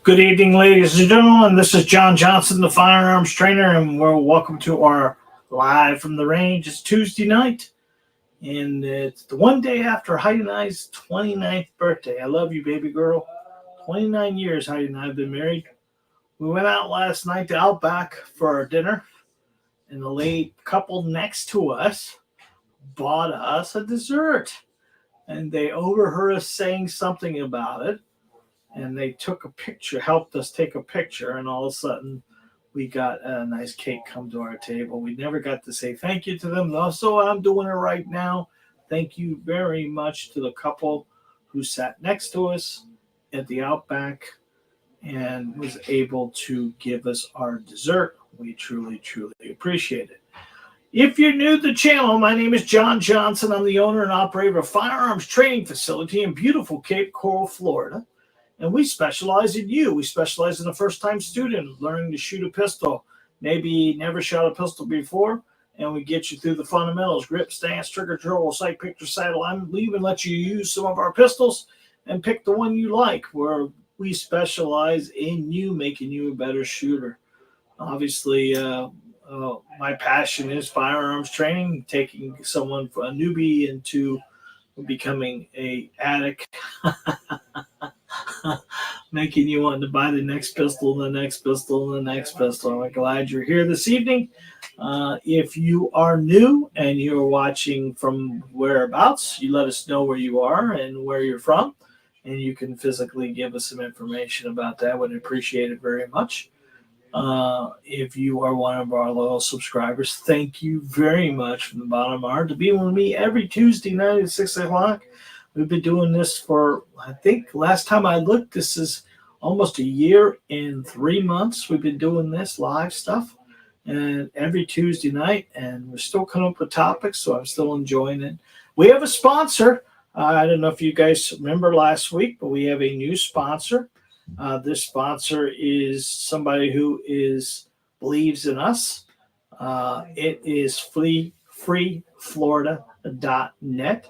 Good evening, ladies and gentlemen. This is John Johnson, the firearms trainer, and we're welcome to our live from the range. It's Tuesday night, and it's the one day after Heidi and I's 29th birthday. I love you, baby girl. 29 years Heidi and I have been married. We went out last night to Outback for our dinner, and the lady couple next to us bought us a dessert, and they overheard us saying something about it, and they took a picture, helped us take a picture, and all of a sudden we got a nice cake come to our table. We never got to say thank you to them, so I'm doing it right now. Thank you very much to the couple who sat next to us at the Outback and was able to give us our dessert. We truly, truly appreciate it. If you're new to the channel, my name is John Johnson. I'm the owner and operator of a firearms training facility in beautiful Cape Coral, Florida. And we specialize in you. We specialize in a first-time student learning to shoot a pistol. Maybe never shot a pistol before, and we get you through the fundamentals: grip, stance, trigger, control, sight, picture, sight. We even let you use some of our pistols and pick the one you like, where we specialize in you, making you a better shooter. Obviously, my passion is firearms training, taking someone, a newbie, into becoming a addict. Making you want to buy the next pistol, the next pistol, the next pistol. I'm glad you're here this evening. If you are new and you're watching from whereabouts, you let us know where you are and where you're from, and you can physically give us some information about that. Would appreciate it very much. If you are one of our loyal subscribers, thank you very much from the bottom of our heart to be with me every Tuesday night at 6 o'clock. We've been doing this for, I think, last time I looked, this is almost a year and 3 months. We've been doing this live stuff, and every Tuesday night, and we're still coming up with topics, so I'm still enjoying it. We have a sponsor. I don't know if you guys remember last week, but we have a new sponsor. This sponsor is somebody who believes in us. It is freeflorida.net.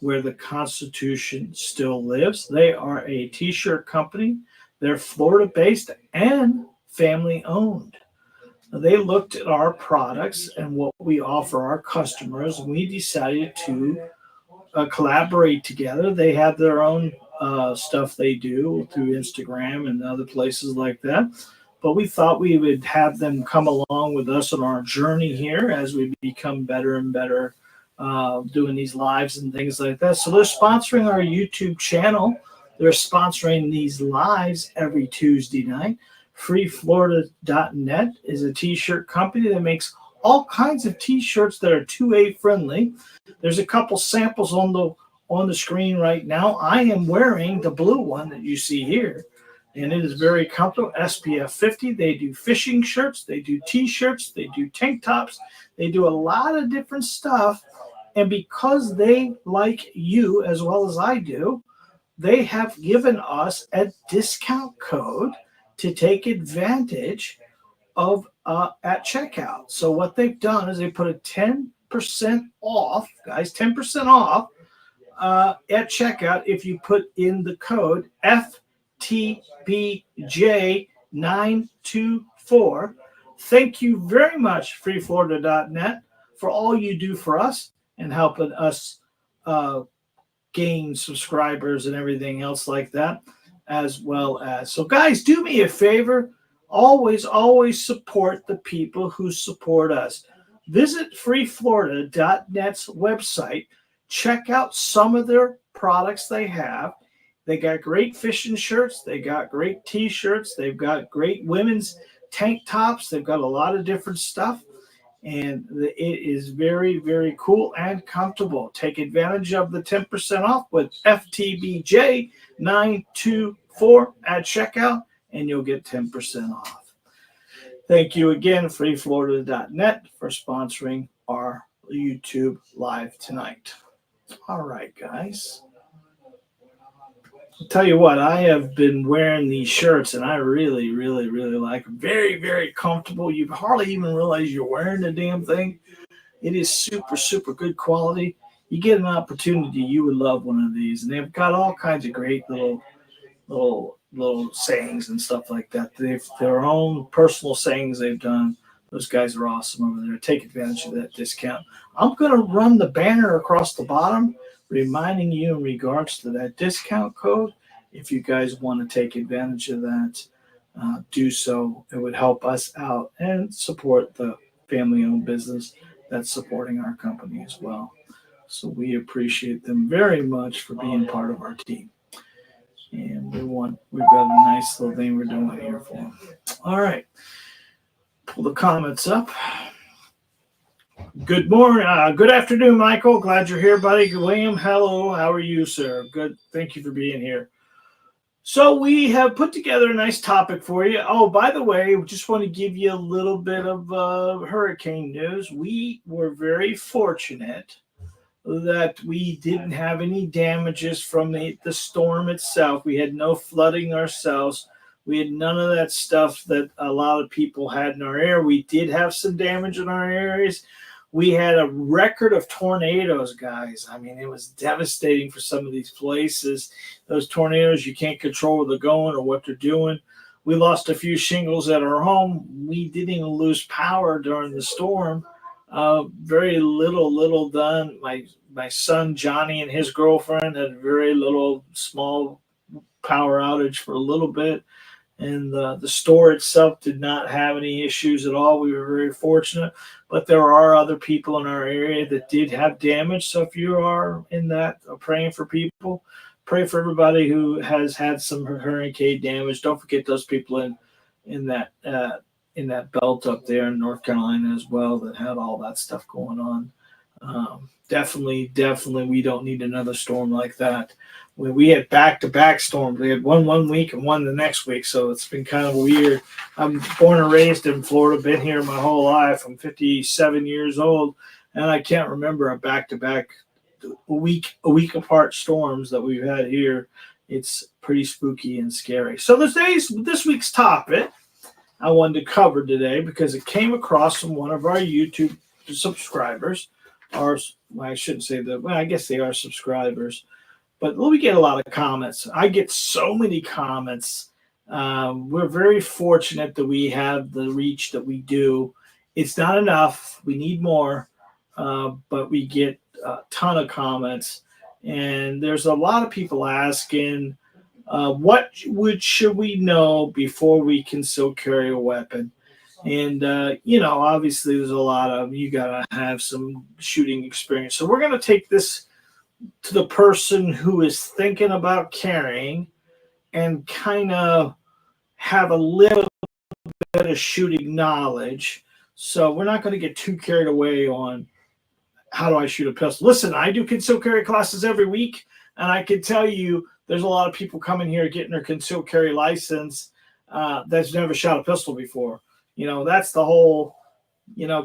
Where the Constitution still lives. They are a t-shirt company. They're Florida-based and family-owned. They looked at our products and what we offer our customers, and we decided to collaborate together. They have their own stuff they do through Instagram and other places like that. But we thought we would have them come along with us on our journey here as we become better and better doing these lives and things like that. So they're sponsoring our YouTube channel. They're sponsoring these lives every Tuesday night. freeflorida.net is a t-shirt company that makes all kinds of t-shirts that are 2A friendly. There's a couple samples on the screen right now. I am wearing the blue one that you see here, and it is very comfortable. SPF 50. They do fishing shirts. They do t-shirts. They do tank tops. They do a lot of different stuff. And because they like you as well as I do, they have given us a discount code to take advantage of at checkout. So what they've done is they put a 10% off, guys, 10% off at checkout if you put in the code FTBJ924. Thank you very much, freeflorida.net, for all you do for us and helping us gain subscribers and everything else like that, as well as. So, guys, do me a favor. Always support the people who support us. Visit freeflorida.net's website. Check out some of their products they have. They got great fishing shirts. They got great t-shirts. They've got great women's tank tops. They've got a lot of different stuff. And it is very, very cool and comfortable. Take advantage of the 10% off with FTBJ924 at checkout, and you'll get 10% off. Thank you again, freeflorida.net, for sponsoring our YouTube live tonight. All right, guys. I'll tell you what, I have been wearing these shirts, and I really, really, really like them. Very, very comfortable. You hardly even realize you're wearing the damn thing. It is super, super good quality. You get an opportunity, you would love one of these. And they've got all kinds of great little little sayings and stuff like that. They've their own personal sayings they've done. Those guys are awesome over there. Take advantage of that discount. I'm going to run the banner across the bottom, reminding you in regards to that discount code. If you guys want to take advantage of that, do so. It would help us out and support the family-owned business that's supporting our company as well. So we appreciate them very much for being part of our team. And we've got a nice little thing we're doing here for them. All right. Pull the comments up. Good morning. Good afternoon, Michael. Glad you're here, buddy. William, hello. How are you, sir? Good. Thank you for being here. So we have put together a nice topic for you. Oh, by the way, we just want to give you a little bit of hurricane news. We were very fortunate that we didn't have any damages from the storm itself. We had no flooding ourselves. We had none of that stuff that a lot of people had in our area. We did have some damage in our areas. We had a record of tornadoes, guys. I mean, it was devastating for some of these places. Those tornadoes, you can't control where they're going or what they're doing. We lost a few shingles at our home. We didn't even lose power during the storm. Very little done. My son Johnny and his girlfriend had very little small power outage for a little bit, and the store itself did not have any issues at all. We were very fortunate, but there are other people in our area that did have damage. So if you are in that praying for people, pray for everybody who has had some hurricane damage. Don't forget those people in that belt up there in North Carolina as well that had all that stuff going on. Definitely, we don't need another storm like that. We had back-to-back storms. We had one week and one the next week, so it's been kind of weird. I'm born and raised in Florida, been here my whole life. I'm 57 years old, and I can't remember a back-to-back a week apart storms that we've had here. It's pretty spooky and scary. So this week's topic I wanted to cover today because it came across from one of our YouTube subscribers. I shouldn't say that. Well, I guess they are subscribers. But we get a lot of comments. I get so many comments. We're very fortunate that we have the reach that we do. It's not enough. We need more. But we get a ton of comments. And there's a lot of people asking, should we know before we conceal carry a weapon? And, obviously there's a lot of, you got to have some shooting experience. So we're going to take this to the person who is thinking about carrying and kind of have a little bit of shooting knowledge. So we're not going to get too carried away on how do I shoot a pistol. Listen, I do concealed carry classes every week, and I can tell you there's a lot of people coming here getting their concealed carry license that's never shot a pistol before. That's the whole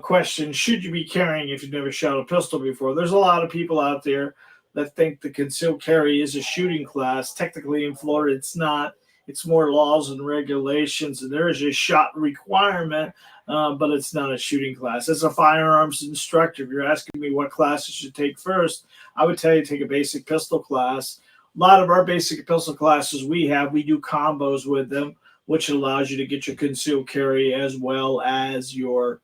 question. Should you be carrying if you've never shot a pistol before? There's a lot of people out there that think the concealed carry is a shooting class. Technically in Florida, it's not. It's more laws and regulations, and there is a shot requirement, but it's not a shooting class. As a firearms instructor, if you're asking me what class you should take first, I would tell you to take a basic pistol class. A lot of our basic pistol classes we do combos with them, which allows you to get your concealed carry as well as your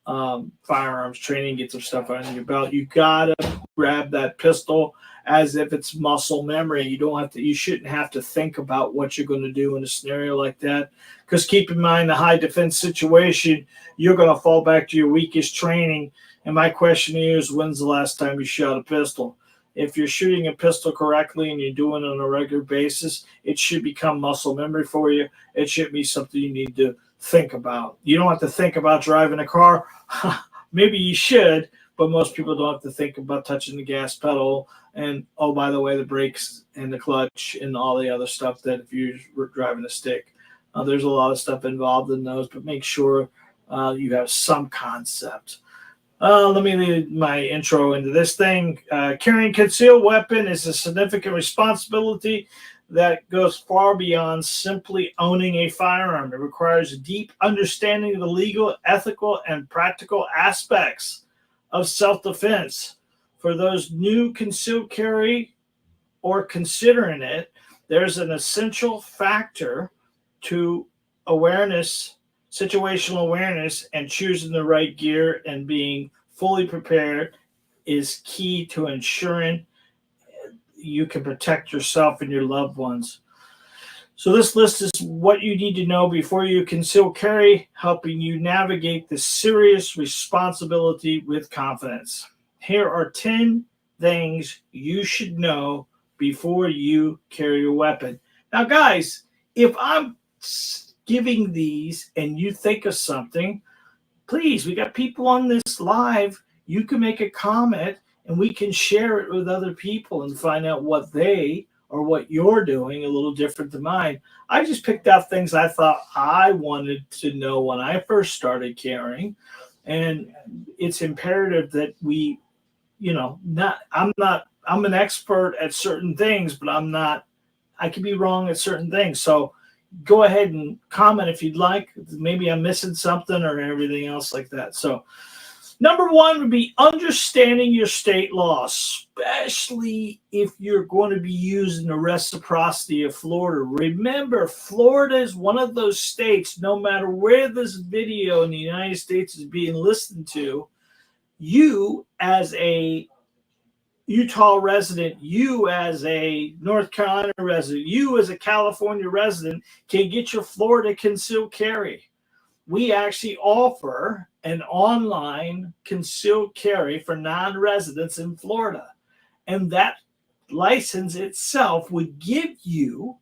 firearms training, get some stuff under your belt. You gotta grab that pistol as if it's muscle memory. You shouldn't have to think about what you're going to do in a scenario like that, because keep in mind the high defense situation, you're going to fall back to your weakest training. And my question to you is, when's the last time you shot a pistol? If you're shooting a pistol correctly and you're doing it on a regular basis, it should become muscle memory for you. It shouldn't be something you need to think about. You don't have to think about driving a car. Maybe you should, but most people don't have to think about touching the gas pedal and, oh, by the way, the brakes and the clutch and all the other stuff that if you're driving a stick. There's a lot of stuff involved in those, but make sure you have some concept. Let me lead my intro into this thing. Carrying a concealed weapon is a significant responsibility that goes far beyond simply owning a firearm. It requires a deep understanding of the legal, ethical, and practical aspects of self-defense. For those new concealed carry or considering it, there's an essential factor to awareness, situational awareness, and choosing the right gear and being fully prepared is key to ensuring you can protect yourself and your loved ones. So this list is what you need to know before you conceal carry, helping you navigate this serious responsibility with confidence. Here are 10 things you should know before you carry a weapon. Now, guys, if I'm giving these and you think of something, please, we got people on this live. You can make a comment and we can share it with other people and find out what they or what you're doing a little different than mine. I just picked out things I thought I wanted to know when I first started carrying. And it's imperative that we, I'm an expert at certain things, but I could be wrong at certain things. So go ahead and comment if you'd like. Maybe I'm missing something or everything else like that. So number one would be understanding your state law, especially if you're going to be using the reciprocity of Florida. Remember, Florida is one of those states, no matter where this video in the United States is being listened to, you as a Utah resident, you as a North Carolina resident, you as a California resident can get your Florida concealed carry. We actually offer an online concealed carry for non-residents in Florida. And that license itself would give you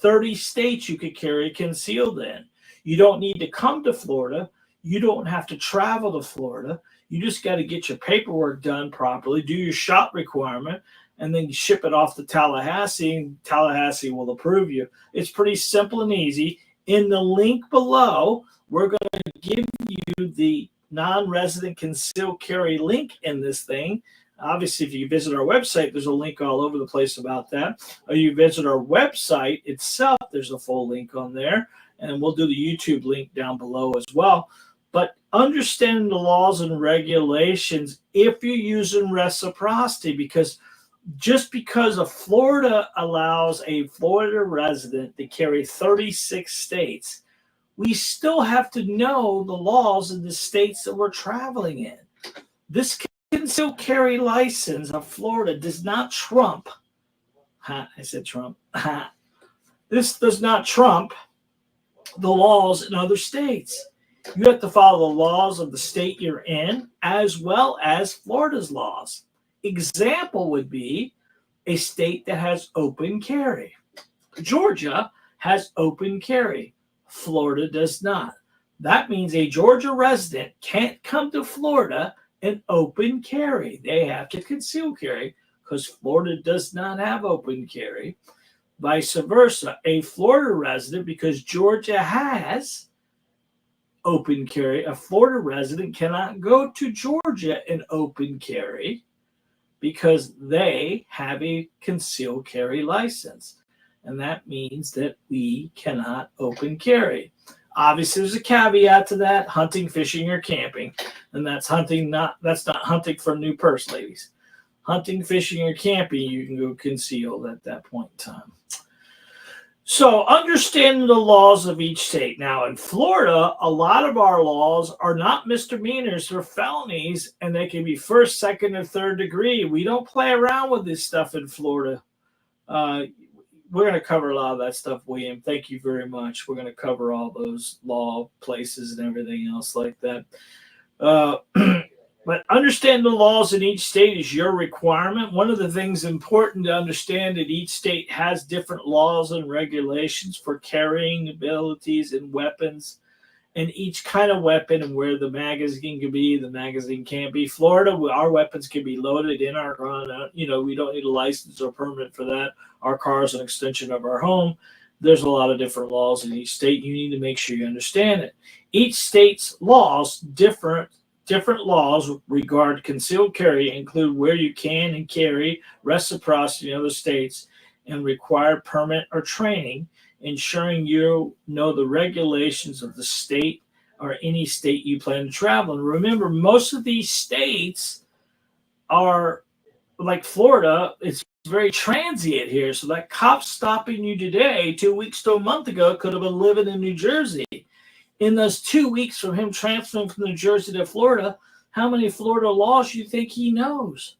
30 states you could carry concealed in. You don't need to come to Florida. You don't have to travel to Florida. You just got to get your paperwork done properly, do your shot requirement, and then ship it off to Tallahassee, and Tallahassee will approve you. It's pretty simple and easy. In the link below, we're going to give you the non-resident concealed carry link in this thing. Obviously, if you visit our website, there's a link all over the place about that. Or you visit our website itself, there's a full link on there. And we'll do the YouTube link down below as well. But understanding the laws and regulations if you're using reciprocity, because just because Florida allows a Florida resident to carry 36 states, we still have to know the laws in the states that we're traveling in. This concealed carry license of Florida does not trump. I said Trump. This does not trump the laws in other states. You have to follow the laws of the state you're in as well as Florida's laws. Example would be a state that has open carry. Georgia has open carry. Florida does not. That means a Georgia resident can't come to Florida and open carry. They have to conceal carry because Florida does not have open carry. Vice versa, a Florida resident, because Georgia has open carry, a Florida resident cannot go to Georgia and open carry because they have a concealed carry license. And that means that we cannot open carry. Obviously, there's a caveat to that: hunting, fishing, or camping. And that's not hunting for a new purse, ladies. Hunting, fishing, or camping, you can go concealed at that point in time. So understanding the laws of each state. Now, in Florida, a lot of our laws are not misdemeanors or felonies, and they can be first, second, or third degree. We don't play around with this stuff in Florida. We're going to cover a lot of that stuff, William. Thank you very much. We're going to cover all those law places and everything else like that. But understand the laws in each state is your requirement. One of the things important to understand that each state has different laws and regulations for carrying abilities and weapons, and each kind of weapon and where the magazine can be, the magazine can't be. Florida, our weapons can be loaded in our gun. We don't need a license or permit for that. Our car is an extension of our home. There's a lot of different laws in each state. You need to make sure you understand it. Each state's laws different laws regard concealed carry include where you can and carry, reciprocity in other states, and required permit or training, ensuring you know the regulations of the state or any state you plan to travel in. Remember, most of these states are like Florida, it's very transient here. So that cop stopping you today, 2 weeks to a month ago, could have been living in New Jersey. In those 2 weeks from him transferring from New Jersey to Florida, how many Florida laws do you think he knows?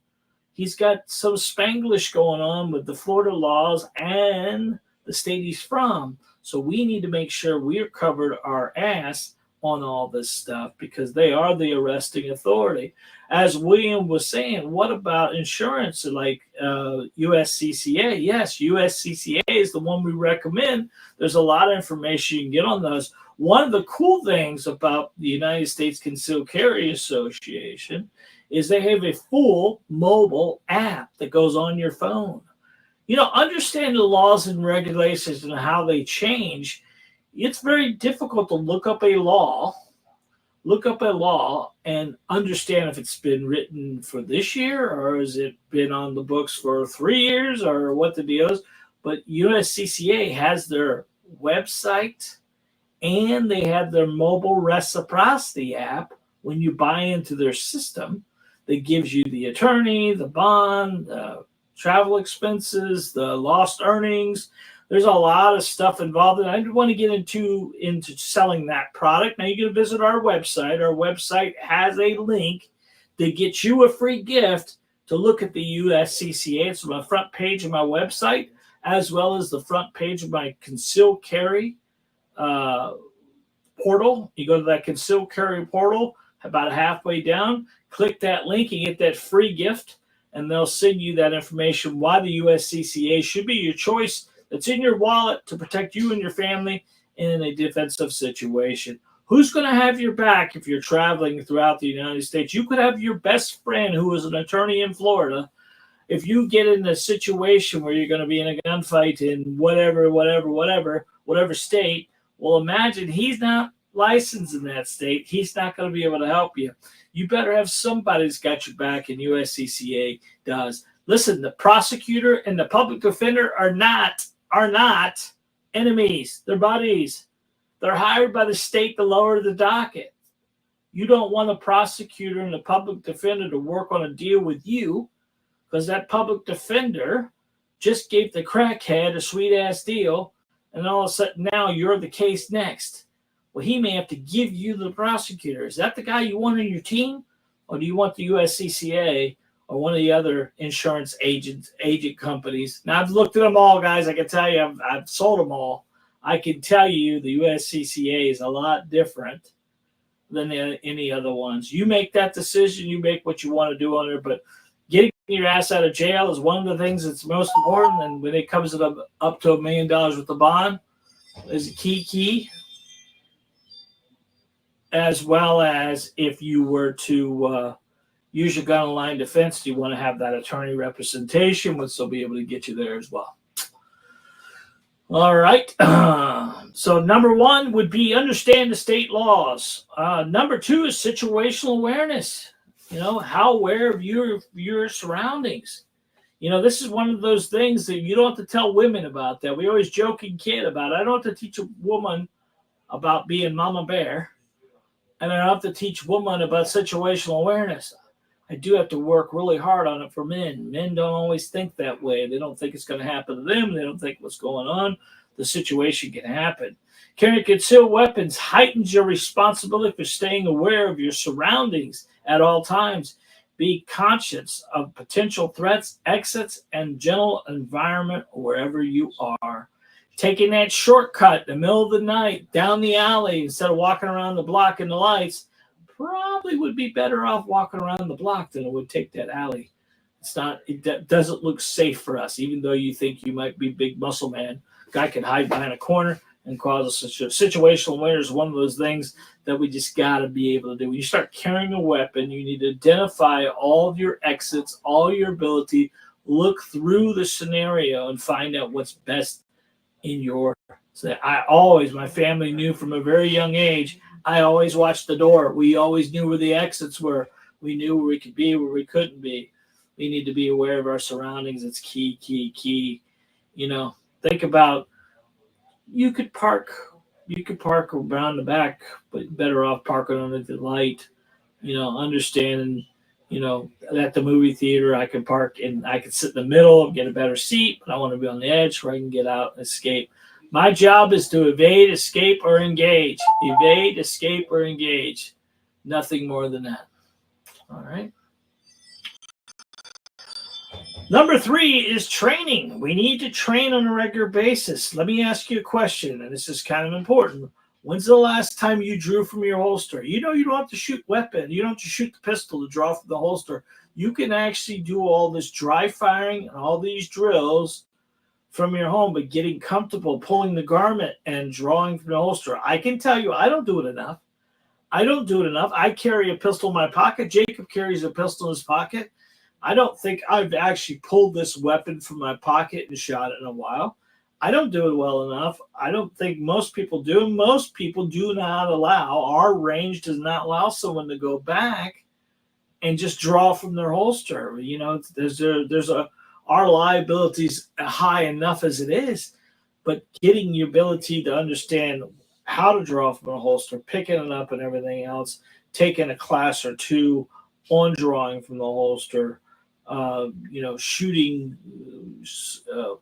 He's got some Spanglish going on with the Florida laws and the state he's from. So we need to make sure we're covered our ass on all this stuff because they are the arresting authority. As William was saying, what about insurance like USCCA? Yes, USCCA is the one we recommend. There's a lot of information you can get on those. One of the cool things about the United States Concealed Carry Association is they have a full mobile app that goes on your phone. Understand the laws and regulations and how they change. It's very difficult to look up a law and understand if it's been written for this year or has it been on the books for 3 years or what the deal is. But USCCA has their website and they have their mobile reciprocity app. When you buy into their system, that gives you the attorney, the bond, the travel expenses, the lost earnings. There's a lot of stuff involved, and I didn't want to get into selling that product. Now you can visit our website. Our website has a link that gets you a free gift to look at the USCCA. It's on the front page of my website, as well as the front page of my concealed carry portal. You go to that concealed carry portal about halfway down, click that link and get that free gift, and they'll send you that information why the USCCA should be your choice that's in your wallet to protect you and your family in a defensive situation. Who's going to have your back if you're traveling throughout the United States? You could have your best friend who is an attorney in Florida. If you get in a situation where you're going to be in a gunfight in whatever state, well, imagine he's not licensed in that state. He's not going to be able to help you. You better have somebody that's got your back, and USCCA does. Listen, the prosecutor and the public defender are not enemies. They're buddies. They're hired by the state to lower the docket. You don't want a prosecutor and a public defender to work on a deal with you because that public defender just gave the crackhead a sweet-ass deal, and all of a sudden now you're the case next. Well, he may have to give you the prosecutor. Is that the guy you want on your team? Or do you want the USCCA or one of the other insurance agent companies? Now, I've looked at them all, guys. I can tell you I've sold them all. I can tell you the USCCA is a lot different than any other ones. You make that decision. You make what you want to do on it. But getting your ass out of jail is one of the things that's most important. And when it comes up to $1 million with the bond, is a key. As well as if you were to use your gun in line defense, you want to have that attorney representation, which they'll be able to get you there as well. All right. So number one would be understand the state laws. Number two is situational awareness. How aware of your surroundings. This is one of those things that you don't have to tell women about that. We always joke and kid about it. I don't have to teach a woman about being mama bear. And I don't have to teach women about situational awareness. I do have to work really hard on it for men. Men don't always think that way. They don't think it's going to happen to them. They don't think what's going on. The situation can happen. Carrying concealed weapons heightens your responsibility for staying aware of your surroundings at all times. Be conscious of potential threats, exits, and general environment wherever you are. Taking that shortcut in the middle of the night down the alley instead of walking around the block in the lights probably would be better off walking around the block than it would take that alley. It doesn't look safe for us, even though you think you might be big muscle man. Guy can hide behind a corner and cause a situational awareness is one of those things that we just got to be able to do. When you start carrying a weapon, you need to identify all of your exits, all your ability, look through the scenario and find out what's best in your. So my family knew from a very young age, I always watched the door. We always knew where the exits were. We knew where we could be, where we couldn't be. We need to be aware of our surroundings. It's key. Think about, you could park around the back, but better off parking under the light, understanding at the movie theater, I can park and I can sit in the middle and get a better seat, but I want to be on the edge where I can get out and escape. My job is to evade, escape, or engage. Evade, escape, or engage. Nothing more than that. All right. Number 3 is training. We need to train on a regular basis. Let me ask you a question, and this is kind of important. When's the last time you drew from your holster? You don't have to shoot weapon. You don't have to shoot the pistol to draw from the holster. You can actually do all this dry firing and all these drills from your home, but getting comfortable pulling the garment and drawing from the holster. I can tell you, I don't do it enough. I carry a pistol in my pocket. Jacob carries a pistol in his pocket. I don't think I've actually pulled this weapon from my pocket and shot it in a while. I don't do it well enough. I don't think most people do. Most people do not allow, our range does not allow someone to go back and just draw from their holster. Our liability is high enough as it is, but getting the ability to understand how to draw from a holster, picking it up and everything else, taking a class or two on drawing from the holster, shooting,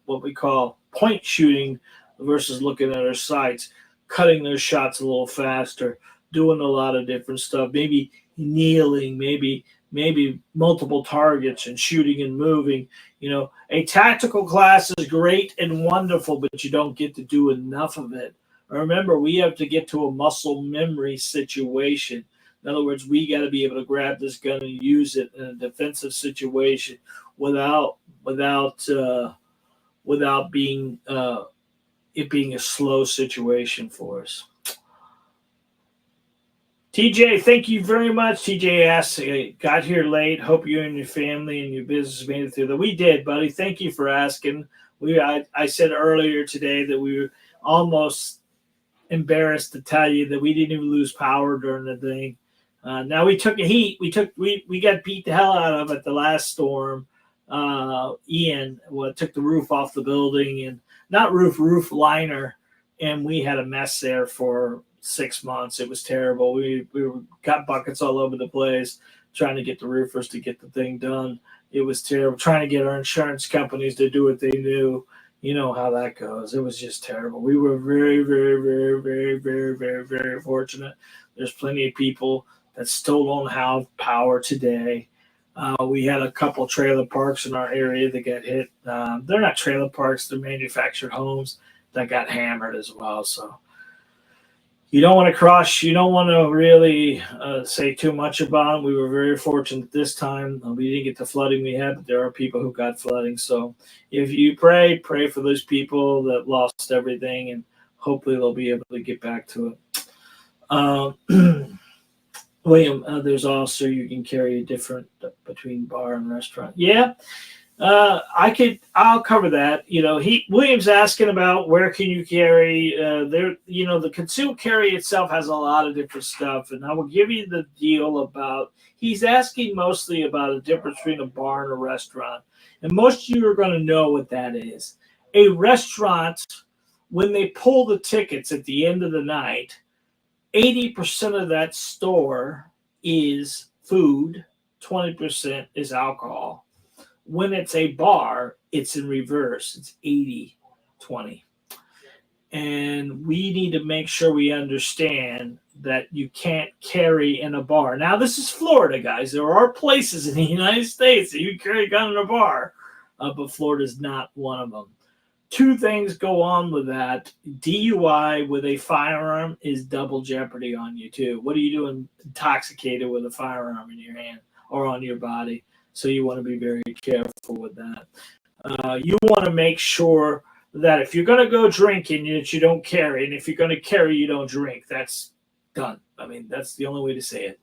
what we call point shooting versus looking at our sights, cutting those shots a little faster, doing a lot of different stuff, maybe kneeling, maybe multiple targets and shooting and moving. A tactical class is great and wonderful, but you don't get to do enough of it. Remember, we have to get to a muscle memory situation. In other words, we got to be able to grab this gun and use it in a defensive situation without being it being a slow situation for us. TJ, thank you very much. TJ asks, got here late. Hope you and your family and your business made it through that. We did, buddy. Thank you for asking. I said earlier today that we were almost embarrassed to tell you that we didn't even lose power during the thing. Now we took a heat. We got beat the hell out of at the last storm. Ian took the roof off the building, and not roof liner, and we had a mess there for 6 months. It was terrible. We got buckets all over the place trying to get the roofers to get the thing done. It was terrible. Trying to get our insurance companies to do what they knew. You know how that goes. It was just terrible. We were very, very, very, very, very, very, very fortunate. There's plenty of people that still don't have power today. We had a couple trailer parks in our area that got hit. They're not trailer parks. They're manufactured homes that got hammered as well. So you don't want to really say too much about them. We were very fortunate this time. We didn't get the flooding we had, but there are people who got flooding. So if you pray for those people that lost everything, and hopefully they'll be able to get back to it. William, there's also, you can carry a different between bar and restaurant. Yeah. I'll cover that. William's asking about where can you carry the concealed carry itself has a lot of different stuff, and I will give you the deal about, he's asking mostly about a difference between a bar and a restaurant. And most of you are going to know what that is. A restaurant, when they pull the tickets at the end of the night, 80% of that store is food, 20% is alcohol. When it's a bar, it's in reverse. It's 80-20. And we need to make sure we understand that you can't carry in a bar. Now, this is Florida, guys. There are places in the United States that you can carry a gun in a bar, but Florida is not one of them. Two things go on with that. DUI with a firearm is double jeopardy on you, too. What are you doing intoxicated with a firearm in your hand or on your body? So you want to be very careful with that. You want to make sure that if you're going to go drinking, that you don't carry. And if you're going to carry, you don't drink. That's done. I mean, that's the only way to say it.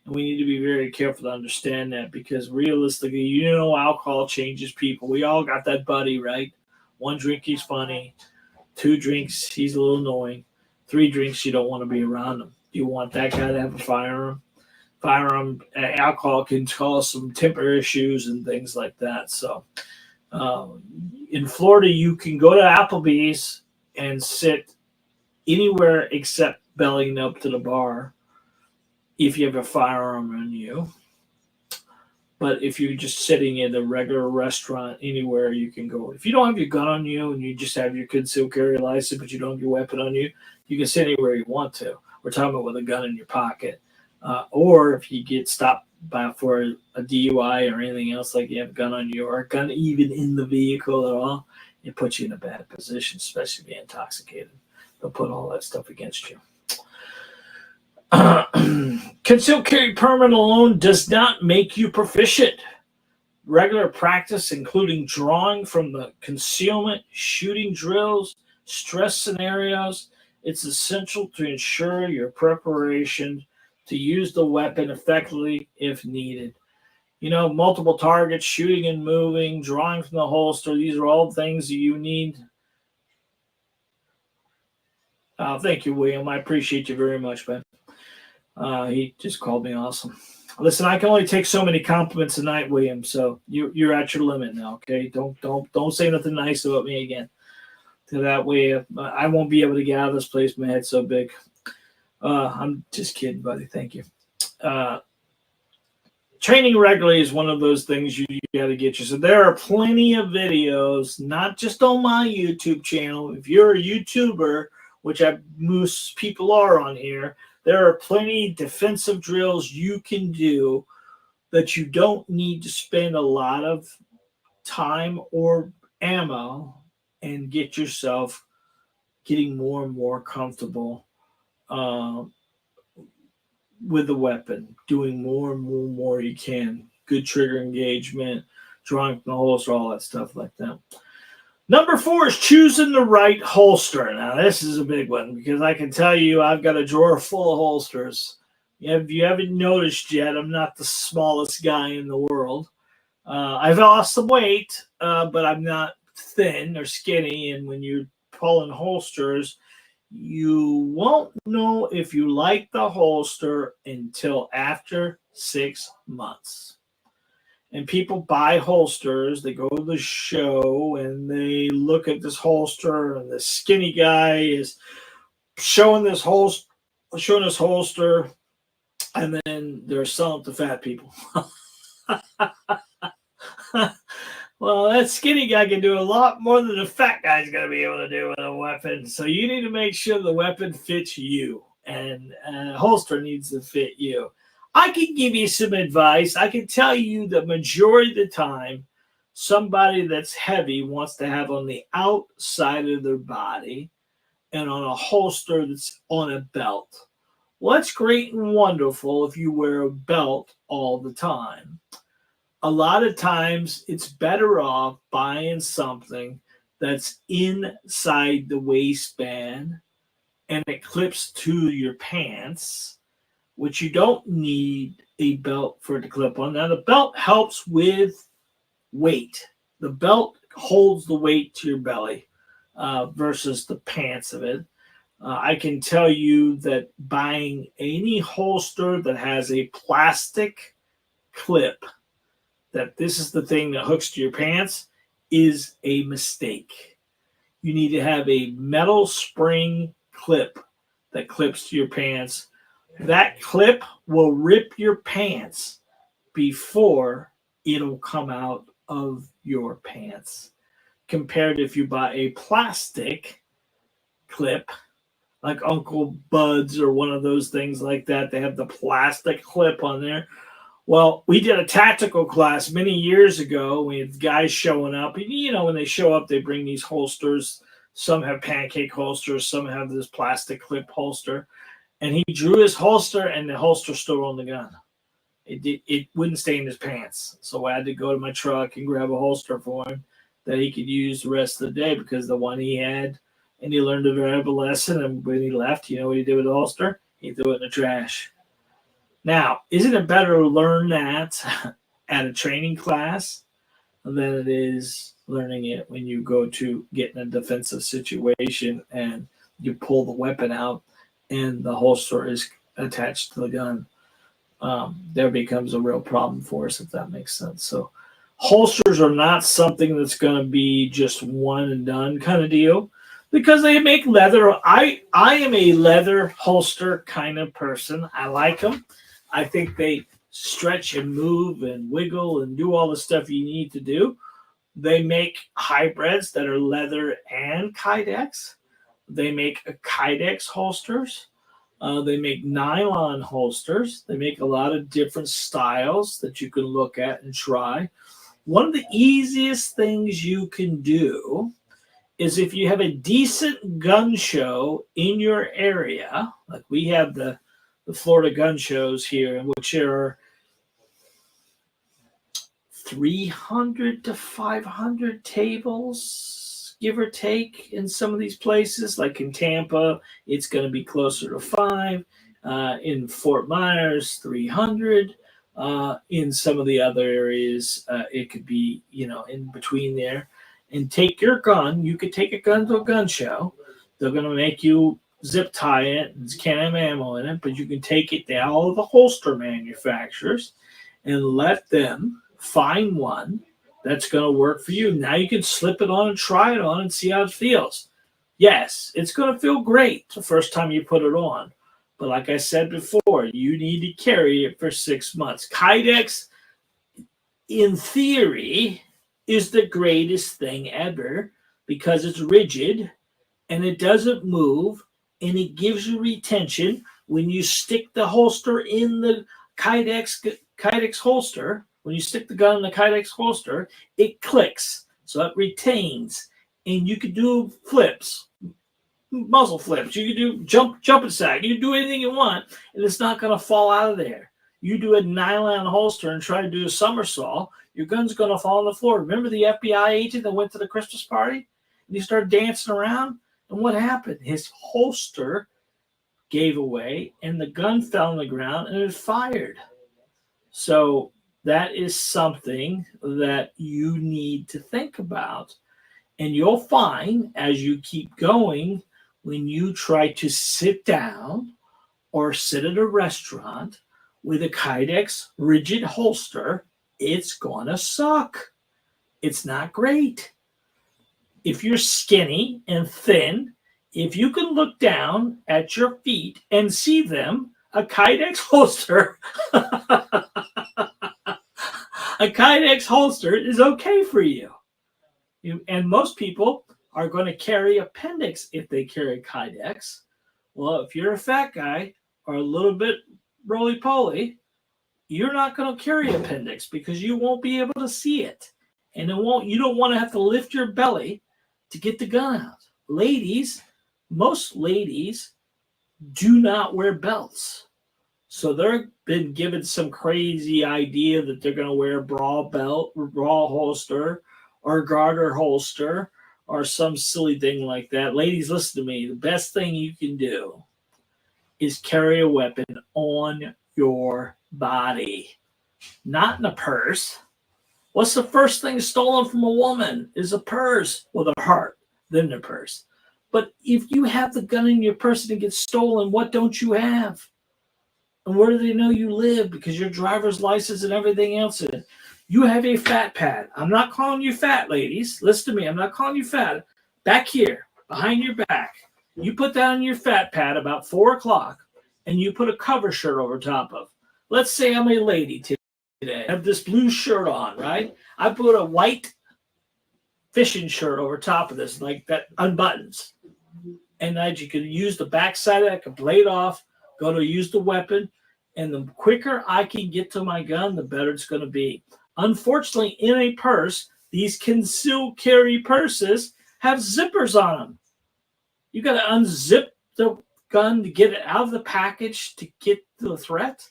And we need to be very careful to understand that, because realistically, alcohol changes people. We all got that buddy, right? 1 drink, he's funny. 2 drinks, he's a little annoying. 3 drinks, you don't want to be around him. You want that guy to have a firearm. Alcohol can cause some temper issues and things like that. So in Florida, you can go to Applebee's and sit anywhere except bellying up to the bar if you have a firearm on you. But if you're just sitting in a regular restaurant, anywhere you can go. If you don't have your gun on you and you just have your concealed carry license, but you don't have your weapon on you, you can sit anywhere you want to. We're talking about with a gun in your pocket. Or if you get stopped for a DUI or anything else, like you have a gun on you or a gun even in the vehicle at all, it puts you in a bad position, especially being intoxicated. They'll put all that stuff against you. Concealed carry permit alone does not make you proficient. Regular practice, including drawing from the concealment, shooting drills, stress scenarios, it's essential to ensure your preparation to use the weapon effectively if needed. Multiple targets, shooting and moving, drawing from the holster, these are all things that you need. Thank you, William. I appreciate you very much, man. He just called me awesome. Listen, I can only take so many compliments a night, William. So you're at your limit now. Okay, don't say nothing nice about me again. So that way, I won't be able to get out of this place. My head's so big. I'm just kidding, buddy. Thank you. Training regularly is one of those things you got to get you. So there are plenty of videos, not just on my YouTube channel. If you're a YouTuber, which most people are on here, there are plenty defensive drills you can do that you don't need to spend a lot of time or ammo and get yourself getting more and more comfortable with the weapon, doing more and more you can. Good trigger engagement, drawing from the holster, all that stuff like that. Number 4 is choosing the right holster. Now, this is a big one because I can tell you I've got a drawer full of holsters. If you haven't noticed yet, I'm not the smallest guy in the world. I've lost some weight, but I'm not thin or skinny. And when you're pulling holsters, you won't know if you like the holster until after 6 months. And people buy holsters, they go to the show, and they look at this holster, and the skinny guy is showing this holster, and then they're selling it to fat people. Well, that skinny guy can do a lot more than the fat guy's going to be able to do with a weapon. So you need to make sure the weapon fits you, and a holster needs to fit you. I can give you some advice. I can tell you the majority of the time, somebody that's heavy wants to have on the outside of their body and on a holster that's on a belt. Well, that's great and wonderful if you wear a belt all the time. A lot of times it's better off buying something that's inside the waistband and it clips to your pants, which you don't need a belt for it to clip on. Now, the belt helps with weight. The belt holds the weight to your belly versus the pants of it. I can tell you that buying any holster that has a plastic clip, that this is the thing that hooks to your pants, is a mistake. You need to have a metal spring clip that clips to your pants. That clip will rip your pants before it'll come out of your pants. Compared if you buy a plastic clip, like Uncle Bud's or one of those things like that, they have the plastic clip on there. Well, we did a tactical class many years ago. We had guys showing up. And, when they show up, they bring these holsters. Some have pancake holsters. Some have this plastic clip holster. And he drew his holster, and the holster stood on the gun. It wouldn't stay in his pants. So I had to go to my truck and grab a holster for him that he could use the rest of the day, because the one he had, and he learned a valuable lesson. And when he left, you know what he did with the holster? He threw it in the trash. Now, isn't it better to learn that at a training class than it is learning it when you go to get in a defensive situation and you pull the weapon out and the holster is attached to the gun? There becomes a real problem for us, if that makes sense. So holsters are not something that's going to be just one and done kind of deal, because they make leather. I am a leather holster kind of person. I like them. I think they stretch and move and wiggle and do all the stuff you need to do. They make hybrids that are leather and Kydex. They make Kydex holsters. They make nylon holsters. They make a lot of different styles that you can look at and try. One of the easiest things you can do is if you have a decent gun show in your area, like we have the Florida gun shows here, which are 300 to 500 tables, give or take, in some of these places. Like in Tampa, it's going to be closer to 5. In Fort Myers, 300. In some of the other areas, it could be, in between there. And take your gun. You could take a gun to a gun show. They're going to make you zip tie it. And can't have ammo in it, but you can take it to all of the holster manufacturers and let them find one that's going to work for you. Now you can slip it on and try it on and see how it feels. Yes, it's going to feel great the first time you put it on. But like I said before, you need to carry it for 6 months. Kydex, in theory, is the greatest thing ever because it's rigid and it doesn't move and it gives you retention. When you stick the holster in the Kydex holster, when you stick the gun in the Kydex holster, it clicks, so it retains. And you can do flips, muzzle flips. You can do jumping sack. You can do anything you want, and it's not going to fall out of there. You do a nylon holster and try to do a somersault, your gun's going to fall on the floor. Remember the FBI agent that went to the Christmas party? And he started dancing around? And what happened? His holster gave away, and the gun fell on the ground, and it fired. So that is something that you need to think about. And you'll find as you keep going, when you try to sit down or sit at a restaurant with a Kydex rigid holster, it's going to suck. It's not great. If you're skinny and thin, if you can look down at your feet and see them, a Kydex holster, a Kydex holster is okay for you. And most people are going to carry appendix if they carry Kydex. Well, if you're a fat guy or a little bit roly-poly, you're not going to carry appendix because you won't be able to see it. And you don't want to have to lift your belly to get the gun out. Ladies, most ladies do not wear belts. So they've been given some crazy idea that they're going to wear a bra belt, or bra holster, or garter holster, or some silly thing like that. Ladies, listen to me. The best thing you can do is carry a weapon on your body, not in a purse. What's the first thing stolen from a woman? Is a purse. Well, their heart, then their purse. But if you have the gun in your purse and it gets stolen, what don't you have? And where do they know you live? Because your driver's license and everything else in it. You have a fat pad. I'm not calling you fat, ladies. Listen to me. I'm not calling you fat. Back here, behind your back, you put that on your fat pad about 4 o'clock, and you put a cover shirt over top of. Let's say I'm a lady today. I have this blue shirt on, right? I put a white fishing shirt over top of this, like that unbuttons. And that you can use the back side of it, I can blade off, go to use the weapon, and the quicker I can get to my gun, the better it's going to be. Unfortunately, in a purse, these concealed carry purses have zippers on them. You got to unzip the gun to get it out of the package to get to the threat.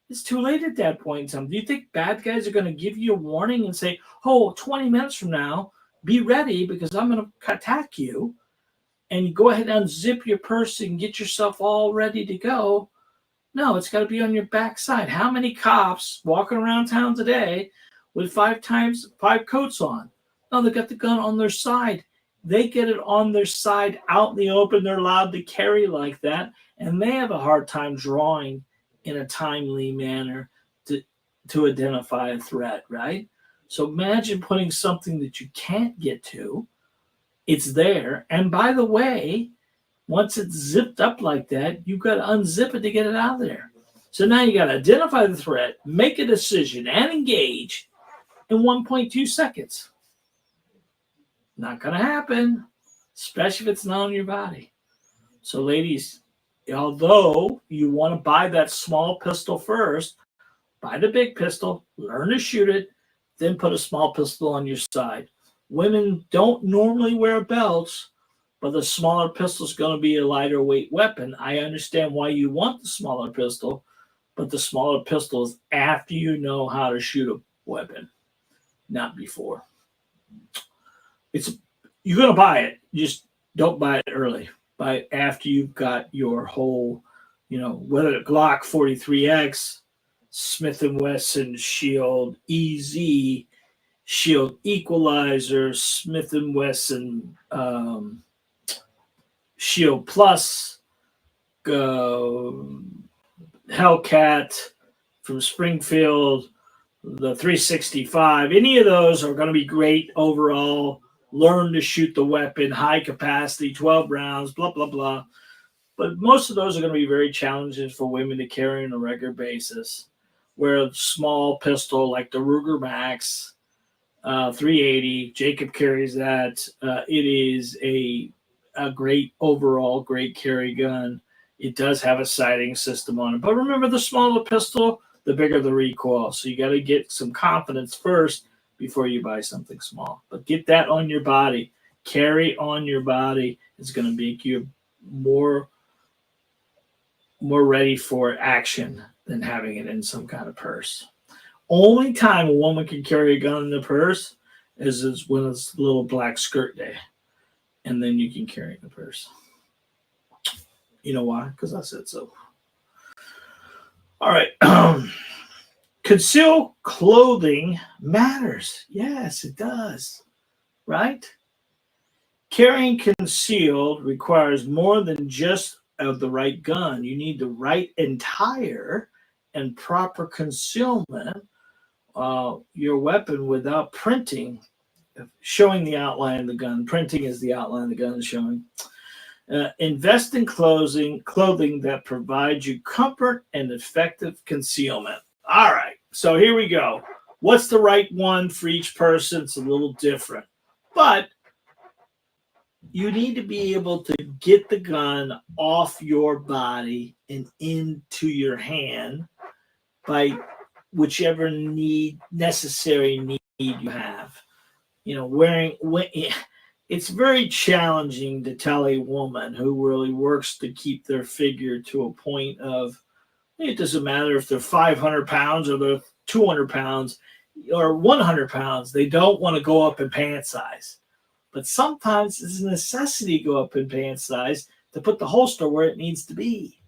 It's too late at that point in time. Do you think bad guys are going to give you a warning and say, 20 minutes from now, be ready because I'm going to attack you? And you go ahead and unzip your purse and get yourself all ready to go. No, it's got to be on your backside. How many cops walking around town today with 5 coats on? No, they got the gun on their side. They get it on their side out in the open. They're allowed to carry like that. And they have a hard time drawing in a timely manner to identify a threat, right? So imagine putting something that you can't get to. It's there. And by the way, once it's zipped up like that, you've got to unzip it to get it out of there. So now you got to identify the threat, make a decision, and engage in 1.2 seconds. Not going to happen, especially if it's not on your body. So, ladies, although you want to buy that small pistol first, buy the big pistol, learn to shoot it, then put a small pistol on your side. Women don't normally wear belts, but the smaller pistol is going to be a lighter weight weapon. I understand why you want the smaller pistol, but the smaller pistol is after you know how to shoot a weapon, not before. You're going to buy it. Just don't buy it early. Buy it after you've got your whole, whether it's Glock 43X, Smith & Wesson Shield EZ, Shield Equalizer, Smith & Wesson Shield Plus, Hellcat from Springfield, the 365. Any of those are going to be great overall. Learn to shoot the weapon, high capacity, 12 rounds, blah, blah, blah. But most of those are going to be very challenging for women to carry on a regular basis. Where a small pistol like the Ruger Max 380, Jacob carries that. It is a great overall, great carry gun. It does have a sighting system on it. But remember, the smaller pistol, the bigger the recoil. So you got to get some confidence first before you buy something small. But get that on your body. Carry on your body. It's going to make you more ready for action than having it in some kind of purse. Only time a woman can carry a gun in the purse is when it's little black skirt day. And then you can carry it in the purse. You know why? Because I said so. All right. Concealed clothing matters. Yes, it does. Right? Carrying concealed requires more than just of the right gun. You need the right attire and proper concealment. Your weapon without printing, showing the outline of the gun. Printing is the outline of the gun showing. Invest in clothing that provides you comfort and effective concealment. All right, so here we go. What's the right one for each person? It's a little different. But you need to be able to get the gun off your body and into your hand by whichever necessary need you have. It's very challenging to tell a woman who really works to keep their figure to a point of, it doesn't matter if they're 500 pounds or they're 200 pounds or 100 pounds. They don't want to go up in pant size. But sometimes it's a necessity to go up in pant size to put the holster where it needs to be.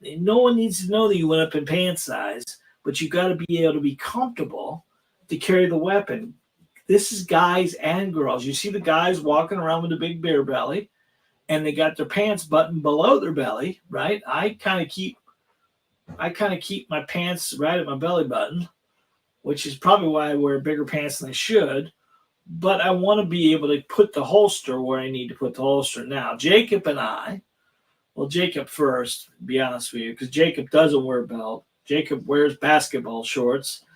No one needs to know that you went up in pant size, but you got to be able to be comfortable to carry the weapon. This is guys and girls. You see the guys walking around with a big beer belly, and they got their pants buttoned below their belly, right? I kind of keep my pants right at my belly button, which is probably why I wear bigger pants than I should. But I want to be able to put the holster where I need to put the holster. Now, Jacob and I, well, Jacob first, to be honest with you, because Jacob doesn't wear a belt. Jacob wears basketball shorts,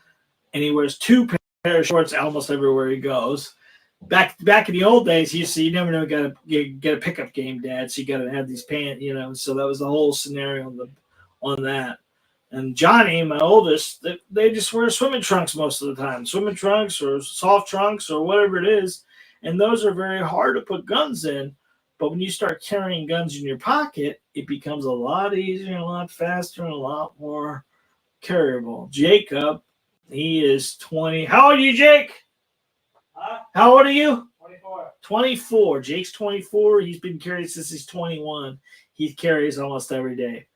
and he wears two pairs of shorts almost everywhere he goes. Back in the old days, you never know, got to get a pickup game, Dad, so you got to have these pants, So that was the whole scenario on that. And Johnny, my oldest, they just wear swimming trunks most of the time. Swimming trunks or soft trunks or whatever it is. And those are very hard to put guns in. But when you start carrying guns in your pocket, it becomes a lot easier, a lot faster, and a lot more carryable. Jacob, he is 20. How old are you, Jake? Huh? How old are you? 24. 24. Jake's 24. He's been carrying since he's 21. He carries almost every day.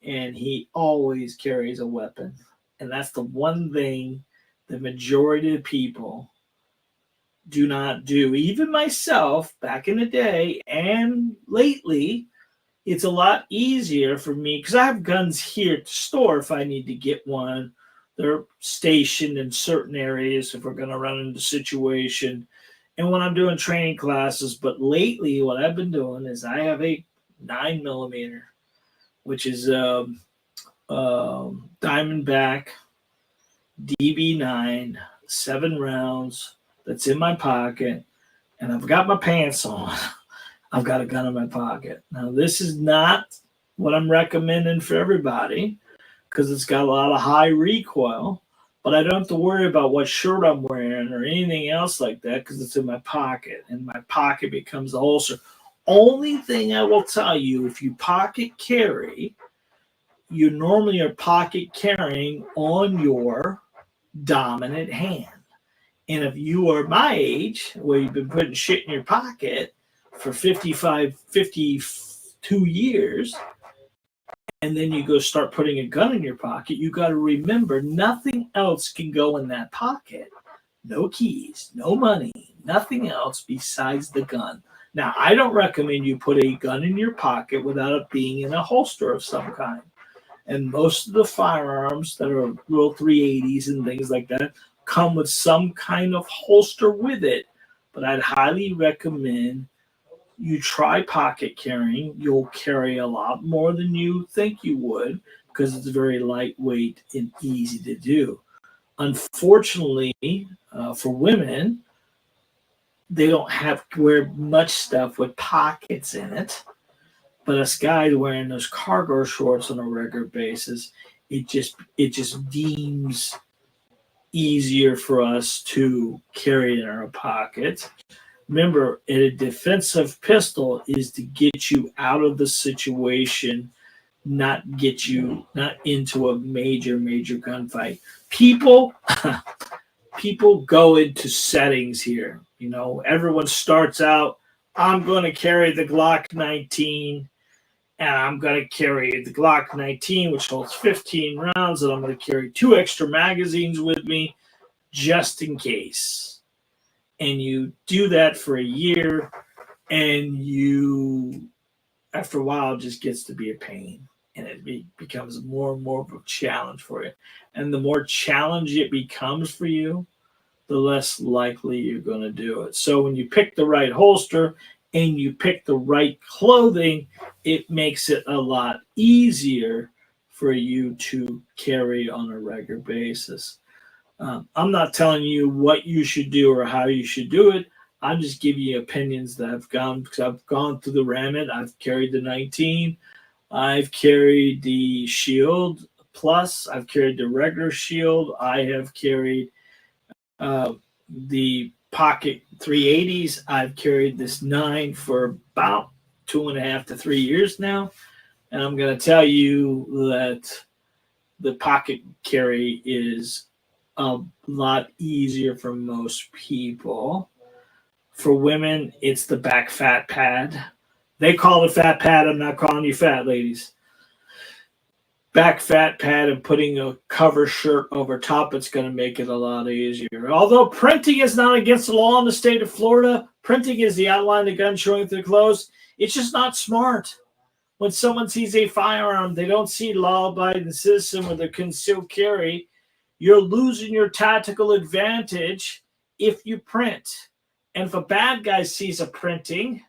And he always carries a weapon. And that's the one thing the majority of people do not do. Even myself, back in the day and lately, it's a lot easier for me because I have guns here to store if I need to get one. They're stationed in certain areas if we're going to run into a situation. And when I'm doing training classes, but lately what I've been doing is I have a 9mm, which is Diamondback DB9, 7 rounds. That's in my pocket, and I've got my pants on. I've got a gun in my pocket. Now, this is not what I'm recommending for everybody because it's got a lot of high recoil, but I don't have to worry about what shirt I'm wearing or anything else like that because it's in my pocket, and my pocket becomes the holster. Only thing I will tell you, if you pocket carry, you normally are pocket carrying on your dominant hand. And if you are my age, where you've been putting shit in your pocket for 52 years, and then you go start putting a gun in your pocket, you got to remember nothing else can go in that pocket. No keys, no money, nothing else besides the gun. Now, I don't recommend you put a gun in your pocket without it being in a holster of some kind. And most of the firearms that are real 380s and things like that come with some kind of holster with it. But I'd highly recommend you try pocket carrying. You'll carry a lot more than you think you would because it's very lightweight and easy to do. Unfortunately, for women, they don't have to wear much stuff with pockets in it. But us guys wearing those cargo shorts on a regular basis, it just deems easier for us to carry in our pockets. Remember, a defensive pistol is to get you out of the situation, not into a major gunfight. People go into settings here. You know, everyone starts out, I'm going to carry the Glock 19, and I'm going to carry the Glock 19, which holds 15 rounds, and I'm going to carry 2 extra magazines with me just in case. And you do that for a year, and you, after a while, it just gets to be a pain, and it becomes more and more of a challenge for you. And the more challenge it becomes for you, the less likely you're going to do it. So when you pick the right holster and you pick the right clothing, it makes it a lot easier for you to carry on a regular basis. I'm not telling you what you should do or how you should do it. I'm just giving you opinions that I've gone through the Ramit. I've carried the 19. I've carried the Shield Plus. I've carried the regular Shield. I have carried the Pocket 380s. I've carried this 9 for about 2.5 to 3 years now. And I'm going to tell you that the pocket carry is a lot easier for most people. For women, it's the back fat pad. They call it fat pad. I'm not calling you fat, ladies. Back fat pad and putting a cover shirt over top, it's going to make it a lot easier. Although printing is not against the law in the state of Florida, printing is the outline of the gun showing through the clothes. It's just not smart. When someone sees a firearm, they don't see law-abiding citizen with a concealed carry. You're losing your tactical advantage if you print. And if a bad guy sees a printing,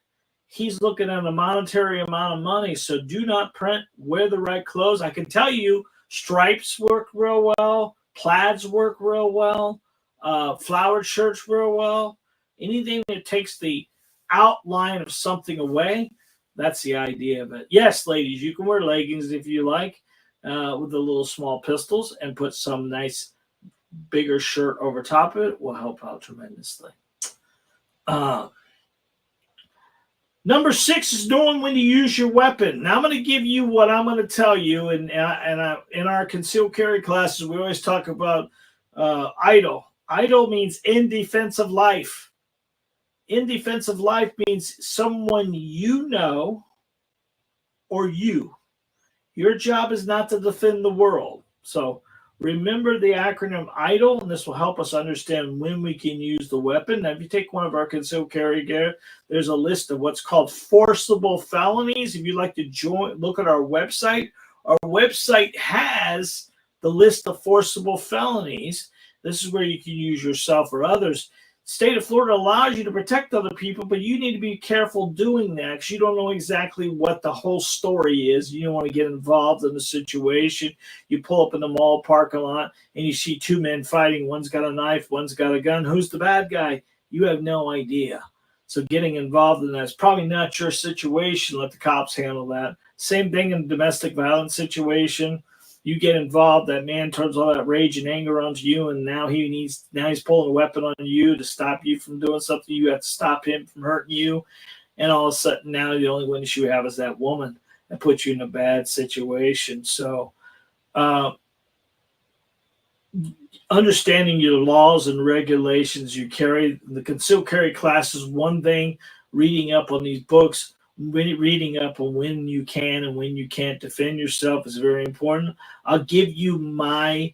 he's looking at a monetary amount of money. So do not print. Wear the right clothes. I can tell you stripes work real well. Plaids work real well. Flowered shirts real well. Anything that takes the outline of something away, that's the idea of it. Yes, ladies, you can wear leggings if you like with the little small pistols and put some nice bigger shirt over top of it. Will help out tremendously. Number 6 is knowing when to use your weapon. Now I'm going to give you what I'm going to tell you. And in our concealed carry classes, we always talk about idle. Idle means in defense of life. In defense of life means someone you know or you. Your job is not to defend the world. So remember the acronym IDLE, and this will help us understand when we can use the weapon. Now, if you take one of our concealed carry gear, there's a list of what's called forcible felonies. If you'd like to join, look at our website. Our website has the list of forcible felonies. This is where you can use yourself or others. State of Florida allows you to protect other people, but you need to be careful doing that because you don't know exactly what the whole story is. You don't want to get involved in the situation. You pull up in the mall parking lot and you see two men fighting. One's got a knife, one's got a gun. Who's the bad guy? You have no idea. So getting involved in that is probably not your situation. Let the cops handle that. Same thing in a domestic violence situation. You get involved, that man turns all that rage and anger onto you, and now he's pulling a weapon on you to stop you from doing something. You have to stop him from hurting you, and all of a sudden now the only witness you have is that woman that puts you in a bad situation. So understanding your laws and regulations you carry, the concealed carry class is one thing. Reading up on these books, reading up on when you can and when you can't defend yourself is very important. I'll give you my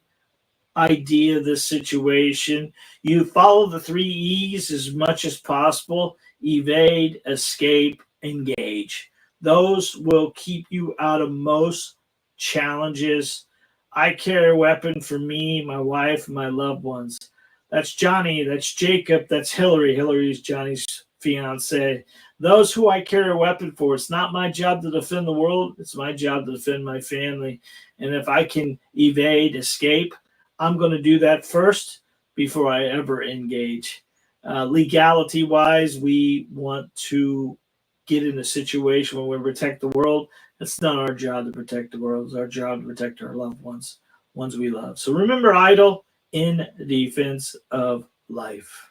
idea of this situation. You follow the 3 E's as much as possible: evade, escape, engage. Those will keep you out of most challenges. I carry a weapon for me, my wife, and my loved ones. That's Johnny, that's Jacob, that's Hillary. Hillary's Johnny's fiance. Those who I carry a weapon for. It's not my job to defend the world. It's my job to defend my family. And if I can evade, escape, I'm going to do that first before I ever engage. Legality-wise, we want to get in a situation where we protect the world. It's not our job to protect the world. It's our job to protect our loved ones we love. So remember, idle in defense of life.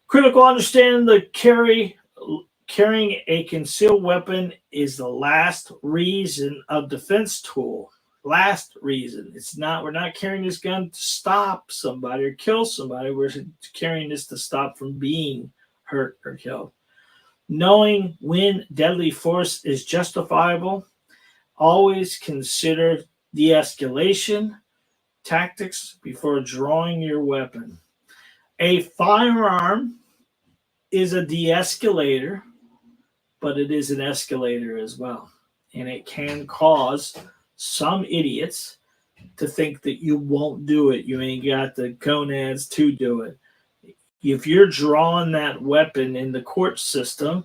Critical understanding that carrying a concealed weapon is the last reason of defense tool. Last reason. We're not carrying this gun to stop somebody or kill somebody. We're carrying this to stop from being hurt or killed. Knowing when deadly force is justifiable. Always consider de-escalation tactics before drawing your weapon. A firearm is a de-escalator, but it is an escalator as well. And it can cause some idiots to think that you won't do it. You ain't got the gonads to do it. If you're drawing that weapon in the court system,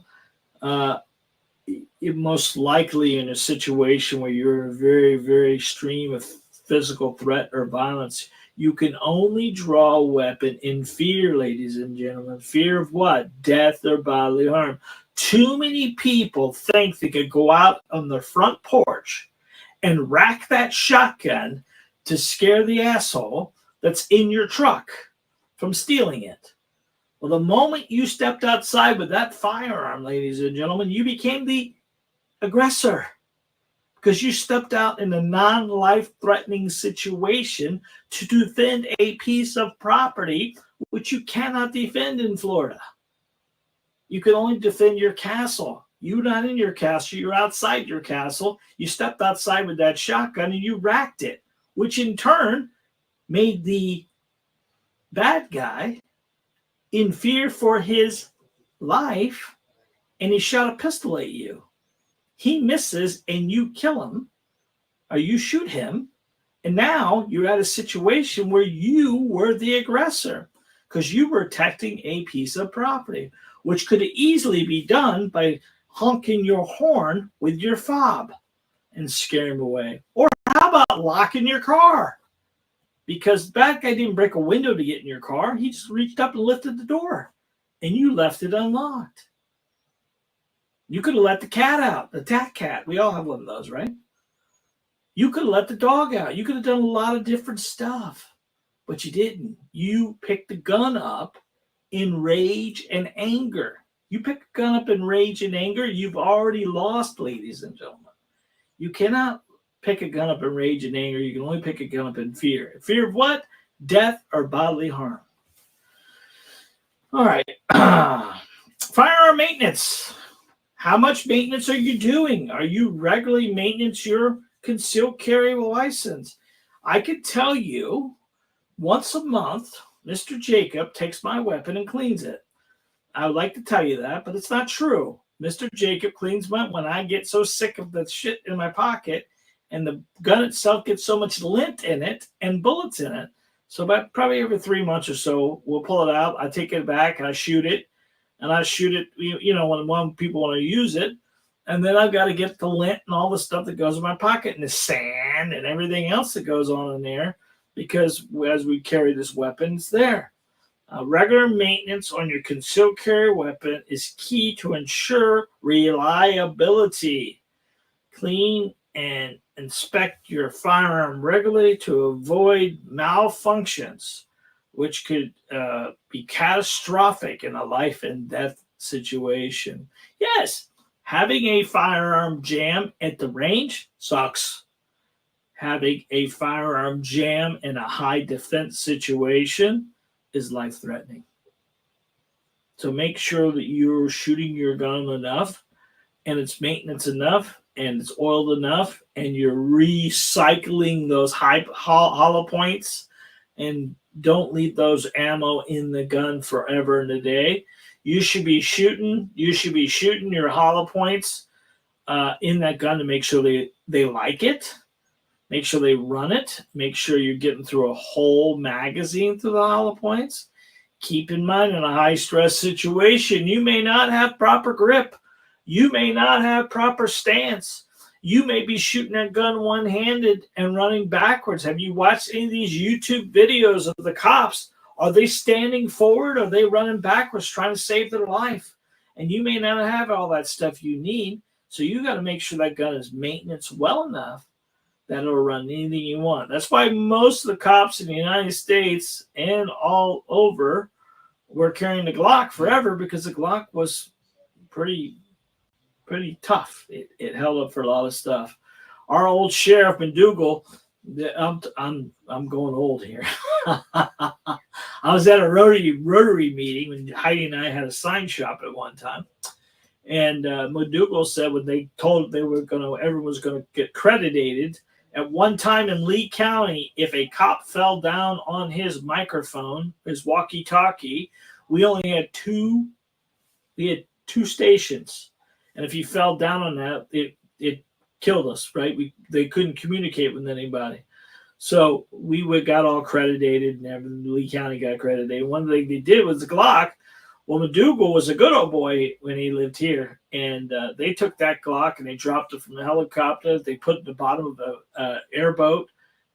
it most likely in a situation where you're in a very, very extreme of physical threat or violence, you can only draw a weapon in fear, ladies and gentlemen. Fear of what? Death or bodily harm. Too many people think they could go out on their front porch and rack that shotgun to scare the asshole that's in your truck from stealing it. Well, the moment you stepped outside with that firearm, ladies and gentlemen, you became the aggressor because you stepped out in a non-life-threatening situation to defend a piece of property which you cannot defend in Florida. You can only defend your castle. You're not in your castle. You're outside your castle. You stepped outside with that shotgun and you racked it, which in turn made the bad guy in fear for his life, and he shot a pistol at you. He misses and you kill him, or you shoot him, and now you're at a situation where you were the aggressor because you were protecting a piece of property, which could easily be done by honking your horn with your fob and scare him away. Or how about locking your car? Because the bad guy didn't break a window to get in your car. He just reached up and lifted the door, and you left it unlocked. You could have let the cat out, the tat cat. We all have one of those, right? You could have let the dog out. You could have done a lot of different stuff, but you didn't. You picked the gun up in rage and anger. You pick a gun up in rage and anger, you've already lost, ladies and gentlemen. You cannot pick a gun up in rage and anger. You can only pick a gun up in fear. Fear of what? Death or bodily harm. All right. Firearm maintenance. How much maintenance are you doing? Are you regularly maintenance your concealed carry license? I could tell you once a month, Mr. Jacob takes my weapon and cleans it. I would like to tell you that, but it's not true. Mr. Jacob cleans my when I get so sick of the shit in my pocket and the gun itself gets so much lint in it and bullets in it So about probably every 3 months or so, we'll pull it out. I take it back and I shoot it. And I shoot it, when people want to use it. And then I've got to get the lint and all the stuff that goes in my pocket and the sand and everything else that goes on in there, because as we carry this weapon, it's there. Regular maintenance on your concealed carry weapon is key to ensure reliability. Clean and inspect your firearm regularly to avoid malfunctions, which could be catastrophic in a life and death situation. Yes, having a firearm jam at the range sucks. Having a firearm jam in a high defense situation is life threatening. So make sure that you're shooting your gun enough and it's maintenance enough and it's oiled enough and you're recycling those hollow points, and don't leave those ammo in the gun forever and a day. You should be shooting your hollow points in that gun to make sure they like it. Make sure they run it. Make sure you're getting through a whole magazine through the hollow points. Keep in mind, in a high-stress situation, you may not have proper grip. You may not have proper stance. You may be shooting that gun one-handed and running backwards. Have you watched any of these YouTube videos of the cops? Are they standing forward? Are they running backwards trying to save their life? And you may not have all that stuff you need, so you got to make sure that gun is maintenance well enough that it'll run anything you want. That's why most of the cops in the United States and all over were carrying the Glock forever, because the Glock was pretty tough. It held up for a lot of stuff. Our old sheriff McDougal, I'm going old here. I was at a Rotary meeting when Heidi and I had a sign shop at one time. And McDougal said when they told everyone was going to get credited, at one time in Lee County, if a cop fell down on his microphone, his walkie-talkie, we only had two stations. And if he fell down on that, it killed us, right? They couldn't communicate with anybody. So we got all credited, and everything. Lee County got credited. One thing they did was the Glock. Well, McDougal was a good old boy when he lived here, and they took that Glock and they dropped it from the helicopter. They put it in the bottom of the airboat,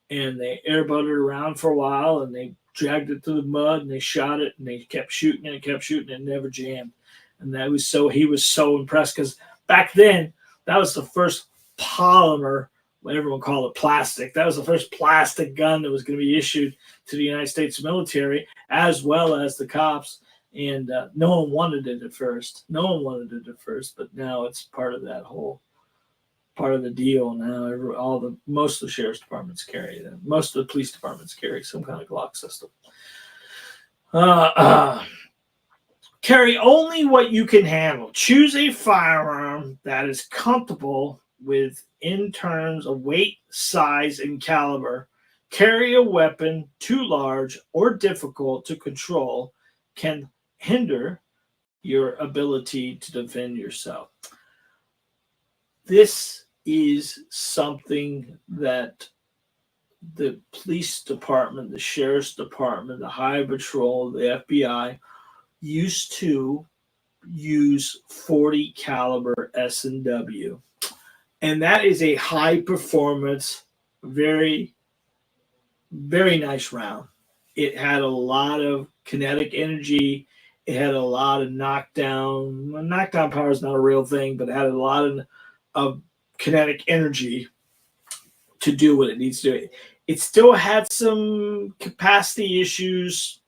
and they airboated it around for a while, and they dragged it through the mud, and they shot it, and they kept shooting it and kept shooting it, and never jammed. And he was so impressed, because back then that was the first polymer, what everyone called it, plastic. That was the first plastic gun that was going to be issued to the United States military as well as the cops. And no one wanted it at first. But now it's part of the deal. Now most of the sheriff's departments carry them. Most of the police departments carry some kind of Glock system. Carry only what you can handle. Choose a firearm that is comfortable with in terms of weight, size, and caliber. Carry a weapon too large or difficult to control can hinder your ability to defend yourself. This is something that the police department, the sheriff's department, the highway patrol, the FBI used to use 40 caliber S&W. And that is a high performance, very, very nice round. It had a lot of kinetic energy. It had a lot of knockdown. Knockdown power is not a real thing, but it had a lot of kinetic energy to do what it needs to do. It still had some capacity issues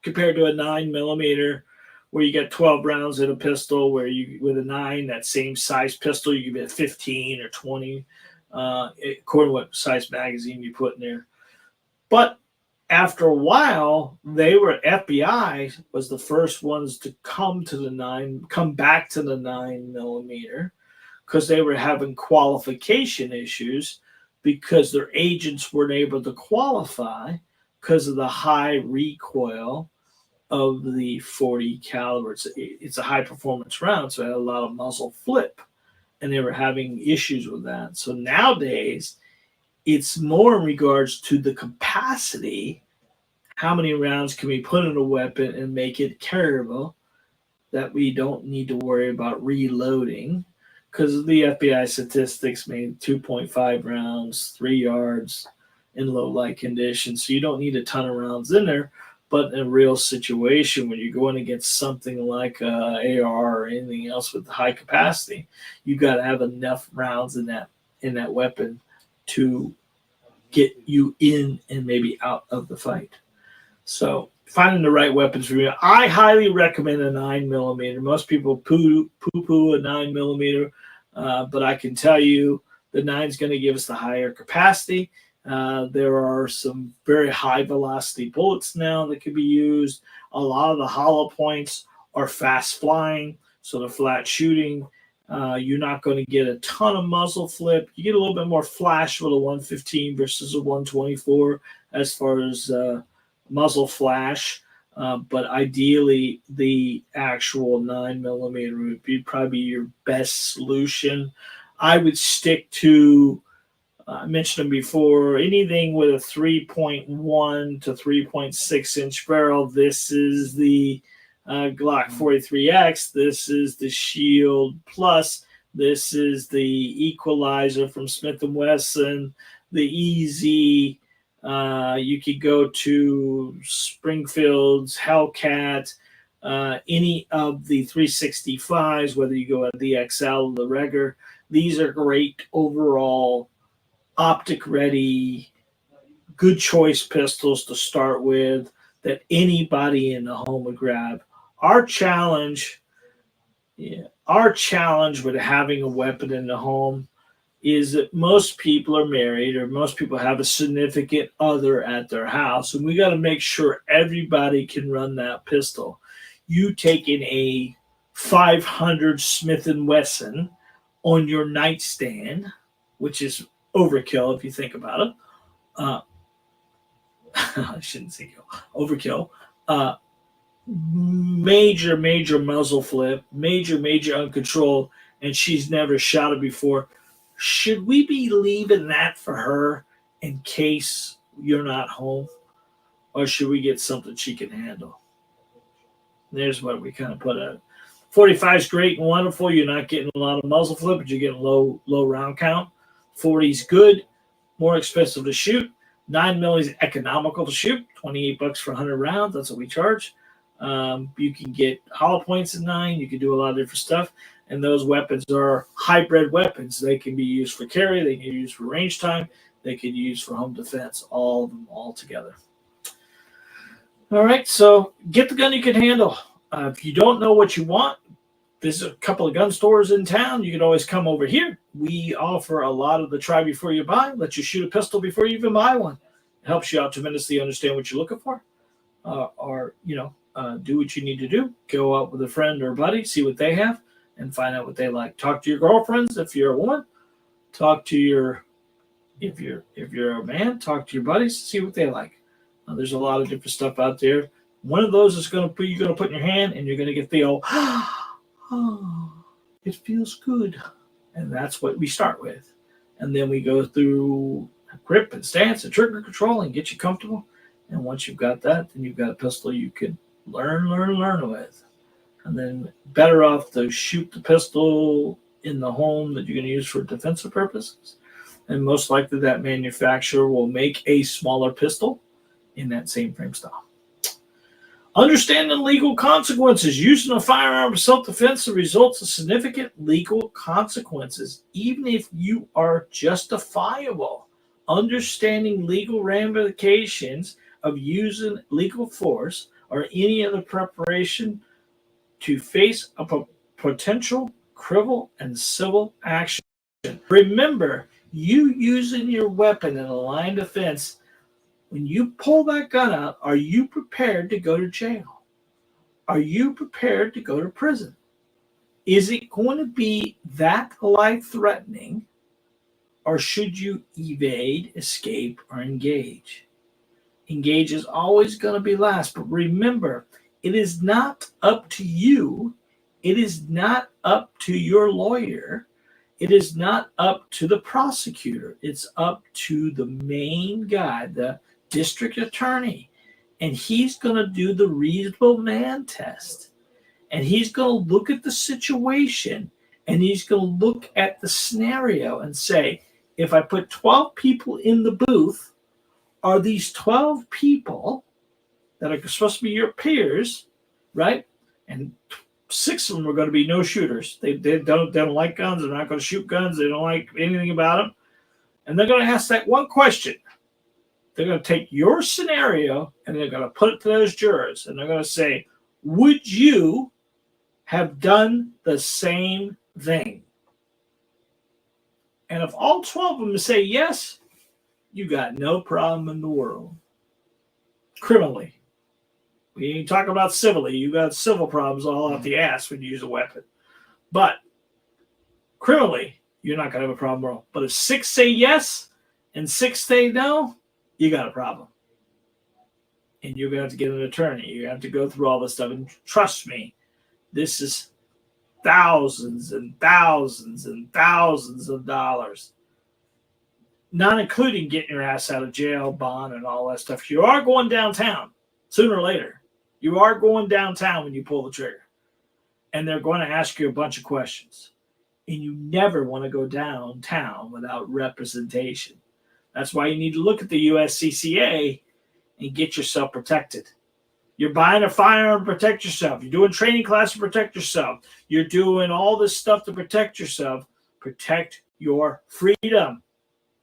compared to a 9mm, where you get 12 rounds in a pistol, where you with a 9, that same size pistol, you can get 15 or 20, according to what size magazine you put in there. But after a while, FBI was the first ones to come back to the 9mm, because they were having qualification issues, because their agents weren't able to qualify because of the high recoil of the 40 caliber. It's a high performance round, so it had a lot of muzzle flip, and they were having issues with that. So nowadays, it's more in regards to the capacity how many rounds can we put in a weapon and make it carryable that we don't need to worry about reloading? Because the FBI statistics made 2.5 rounds, 3 yards in low light conditions. So you don't need a ton of rounds in there. But in a real situation, when you're going against something like AR or anything else with high capacity, you got to have enough rounds in that weapon to get you in and maybe out of the fight. So finding the right weapons for you. I highly recommend a 9mm. Most people poo-poo a 9mm, but I can tell you the 9 is going to give us the higher capacity. There are some very high velocity bullets now that can be used. A lot of the hollow points are fast flying, so they're flat shooting. You're not going to get a ton of muzzle flip. You get a little bit more flash with a 115 versus a 124 as far as muzzle flash. But ideally, the actual 9mm would be probably your best solution. I would stick to, I mentioned them before, anything with a 3.1 to 3.6 inch barrel. This is the Glock 43X. This is the Shield Plus. This is the Equalizer from Smith & Wesson. The Easy. You could go to Springfield's, Hellcat, any of the 365s, whether you go at the XL or the Regular. These are great overall optic ready, good choice pistols to start with that anybody in the home would grab. Our challenge with having a weapon in the home is that most people are married or most people have a significant other at their house, and we got to make sure everybody can run that pistol. You taking a 500 Smith & Wesson on your nightstand, which is overkill if you think about it. I shouldn't say overkill. Major muzzle flip, major uncontrolled, and she's never shot it before. Should we be leaving that for her in case you're not home? Or should we get something she can handle? There's what we kind of put at. 45 is great and wonderful. You're not getting a lot of muzzle flip, but you're getting low round count. 40 is good, more expensive to shoot. 9mm is economical to shoot. $28 for 100 rounds. That's what we charge. You can get hollow points in 9. You can do a lot of different stuff. And those weapons are hybrid weapons. They can be used for carry. They can be used for range time. They can be used for home defense. All of them all together. All right, so get the gun you can handle. If you don't know what you want, visit a couple of gun stores in town. You can always come over here. We offer a lot of the try before you buy. Let you shoot a pistol before you even buy one. It helps you out tremendously understand what you're looking for. Do what you need to do. Go out with a friend or a buddy, see what they have, and find out what they like. Talk to your girlfriends if you're a woman. Talk to your, if you're a man, talk to your buddies, see what they like. There's a lot of different stuff out there. One of those is you're going to put in your hand, and you're going to get the old, oh, it feels good. And that's what we start with. And then we go through grip and stance and trigger control and get you comfortable. And once you've got that, then you've got a pistol you can learn with. And then better off to shoot the pistol in the home that you're going to use for defensive purposes. And most likely that manufacturer will make a smaller pistol in that same frame style. Understanding legal consequences. Using a firearm for self-defense results in significant legal consequences, even if you are justifiable. Understanding legal ramifications of using legal force or any other preparation to face a potential criminal and civil action. Remember, you using your weapon in a line of defense. When you pull that gun out, are you prepared to go to jail? Are you prepared to go to prison? Is it going to be that life-threatening, or should you evade, escape, or engage? Engage is always going to be last, but remember, it is not up to you. It is not up to your lawyer. It is not up to the prosecutor. It's up to the main guy, the district attorney. and he's going to do the reasonable man test. And he's going to look at the situation, and he's going to look at the scenario and say, if I put 12 people in the booth, are these 12 people that are supposed to be your peers, right? And 6 of them are going to be no shooters. They don't like guns. They're not going to shoot guns. They don't like anything about them. And they're going to ask that one question. They're going to take your scenario and they're going to put it to those jurors. And they're going to say, would you have done the same thing? And if all 12 of them say yes, you got no problem in the world. Criminally. We ain't talking about civilly. You got civil problems all out the ass when you use a weapon. But criminally, you're not going to have a problem at all. But if 6 say yes and 6 say no, you got a problem. And you're going to have to get an attorney. You have to go through all this stuff. And trust me, this is thousands and thousands and thousands of dollars. Not including getting your ass out of jail, bond, and all that stuff. You are going downtown sooner or later. You are going downtown when you pull the trigger. And they're going to ask you a bunch of questions. And you never want to go downtown without representation. That's why you need to look at the USCCA and get yourself protected. You're buying a firearm to protect yourself. You're doing training class to protect yourself. You're doing all this stuff to protect yourself. Protect your freedom.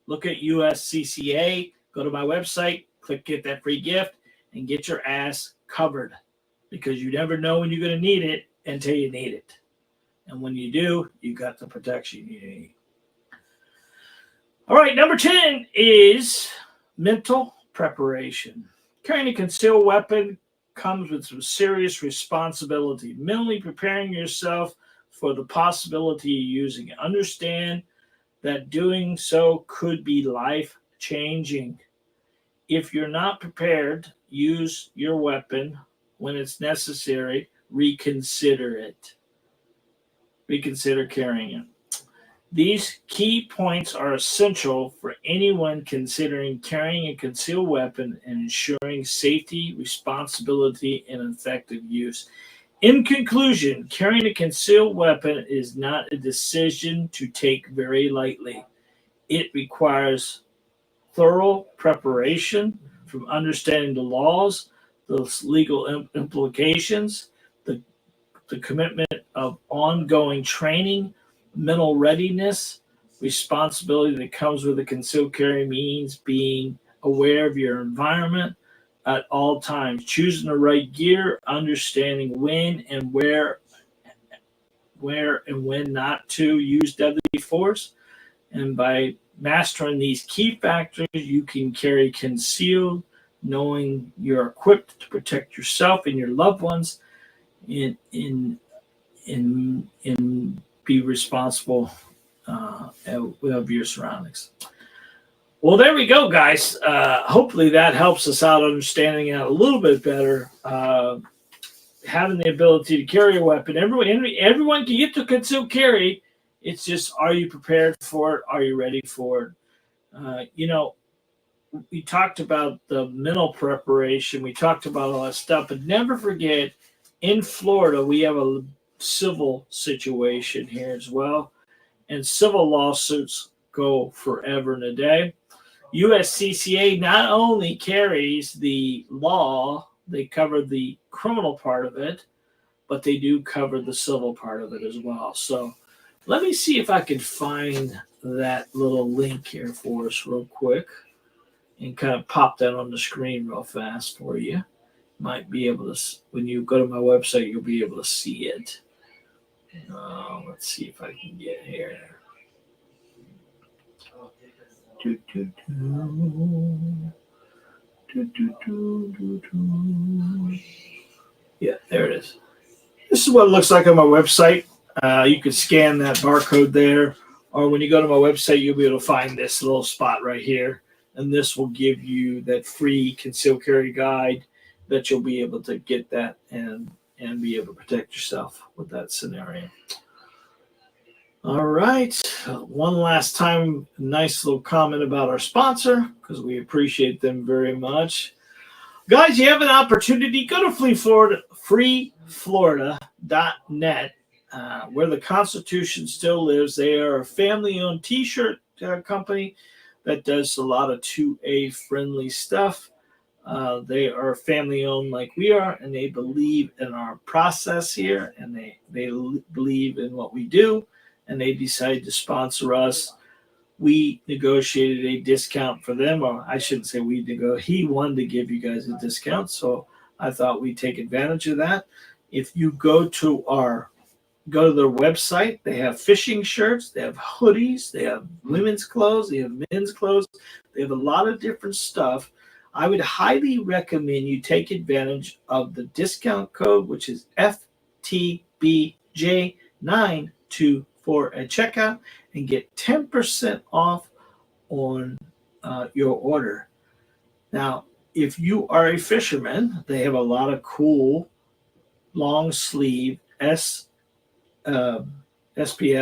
Look at USCCA. Go to my website. Click get that free gift and get your ass covered. Because you never know when you're going to need it until you need it. And when you do, you got the protection you need. All right, number 10 is mental preparation. Carrying a concealed weapon comes with some serious responsibility. Mentally preparing yourself for the possibility of using it. Understand that doing so could be life-changing. If you're not prepared, use your weapon when it's necessary. Reconsider it. Reconsider carrying it. These key points are essential for anyone considering carrying a concealed weapon and ensuring safety, responsibility, and effective use. In conclusion, carrying a concealed weapon is not a decision to take very lightly. It requires thorough preparation from understanding the laws, the legal implications, the commitment of ongoing training, mental readiness, responsibility that comes with a concealed carry means being aware of your environment at all times, choosing the right gear, understanding when and where and when not to use deadly force. And by mastering these key factors, you can carry concealed, knowing you're equipped to protect yourself and your loved ones in be responsible of your surroundings. Well, there we go, guys. Hopefully that helps us out understanding it a little bit better. Having the ability to carry a weapon. Everyone can get to concealed carry. It's just, are you prepared for it? Are you ready for it? We talked about the mental preparation. We talked about all that stuff. But never forget, in Florida, we have a civil situation here as well. And civil lawsuits go forever and a day. USCCA not only carries the law, they cover the criminal part of it, but they do cover the civil part of it as well. So let me see if I can find that little link here for us real quick and kind of pop that on the screen real fast for you. Might be able to, when you go to my website, you'll be able to see it. Let's see if I can get here. Yeah, there it is. This is what it looks like on my website. You can scan that barcode there, or when you go to my website, you'll be able to find this little spot right here, and this will give you that free concealed carry guide that you'll be able to get that and be able to protect yourself with that scenario. All right. One last time, nice little comment about our sponsor, because we appreciate them very much. Guys, you have an opportunity. Go to freeflorida.net, where the Constitution still lives. They are a family-owned T-shirt company that does a lot of 2A friendly stuff. They are family-owned like we are, and they believe in our process here, and they believe in what we do, and they decided to sponsor us. We negotiated a discount for them, or I shouldn't say he wanted to give you guys a discount, so I thought we'd take advantage of that. If you go to their website, they have fishing shirts, they have hoodies, they have women's clothes, they have men's clothes, they have a lot of different stuff. I would highly recommend you take advantage of the discount code, which is FTBJ924 at checkout, and get 10% off on your order. Now, if you are a fisherman, they have a lot of cool long sleeve SPF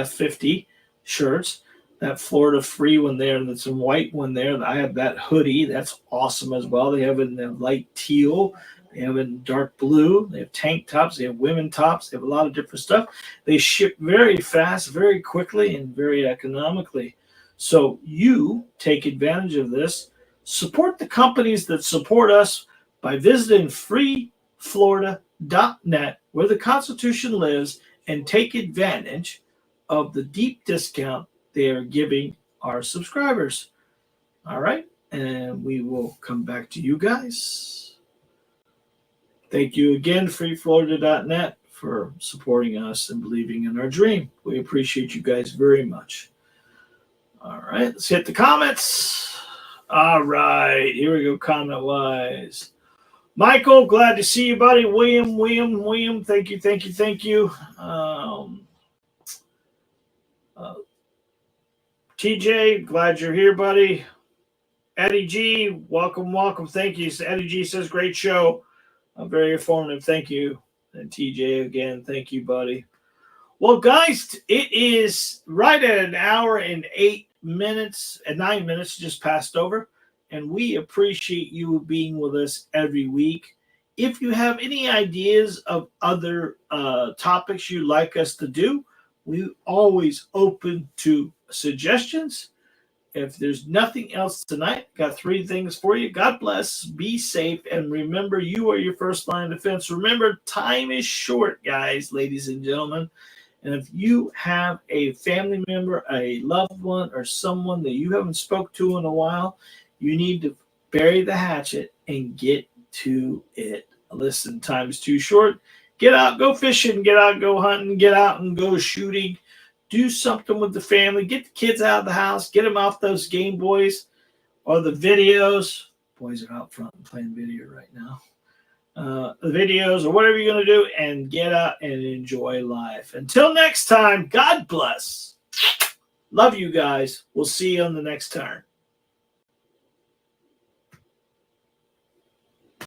50 shirts. That Florida free one there, and there's some white one there. I have that hoodie. That's awesome as well. They have it in the light teal. They have it in dark blue. They have tank tops. They have women tops. They have a lot of different stuff. They ship very fast, very quickly, and very economically. So you take advantage of this. Support the companies that support us by visiting freeflorida.net, where the Constitution lives, and take advantage of the deep discount they are giving our subscribers. All right. And we will come back to you guys. Thank you again, freeflorida.net, for supporting us and believing in our dream. We appreciate you guys very much. All right. Let's hit the comments. All right. Here we go, comment-wise. Michael, glad to see you, buddy. William, thank you. TJ, glad you're here, buddy. Eddie G, welcome. Thank you. Eddie G says, great show. Very informative. Thank you. And TJ, again, thank you, buddy. Well, guys, it is right at an hour and 9 minutes just passed over. And we appreciate you being with us every week. If you have any ideas of other topics you'd like us to do, we're always open to suggestions. If there's nothing else tonight, got 3 things for you. God bless, be safe, and remember, you are your first line of defense. Remember, time is short, guys, ladies and gentlemen. And if you have a family member, a loved one, or someone that you haven't spoke to in a while, you need to bury the hatchet and get to it. Listen, time is too short. Get out, go fishing, get out, go hunting, get out and go shooting. Do something with the family. Get the kids out of the house. Get them off those Game Boys or the videos. Boys are out front and playing video right now. The videos or whatever you're going to do, and get out and enjoy life. Until next time, God bless. Love you guys. We'll see you on the next turn.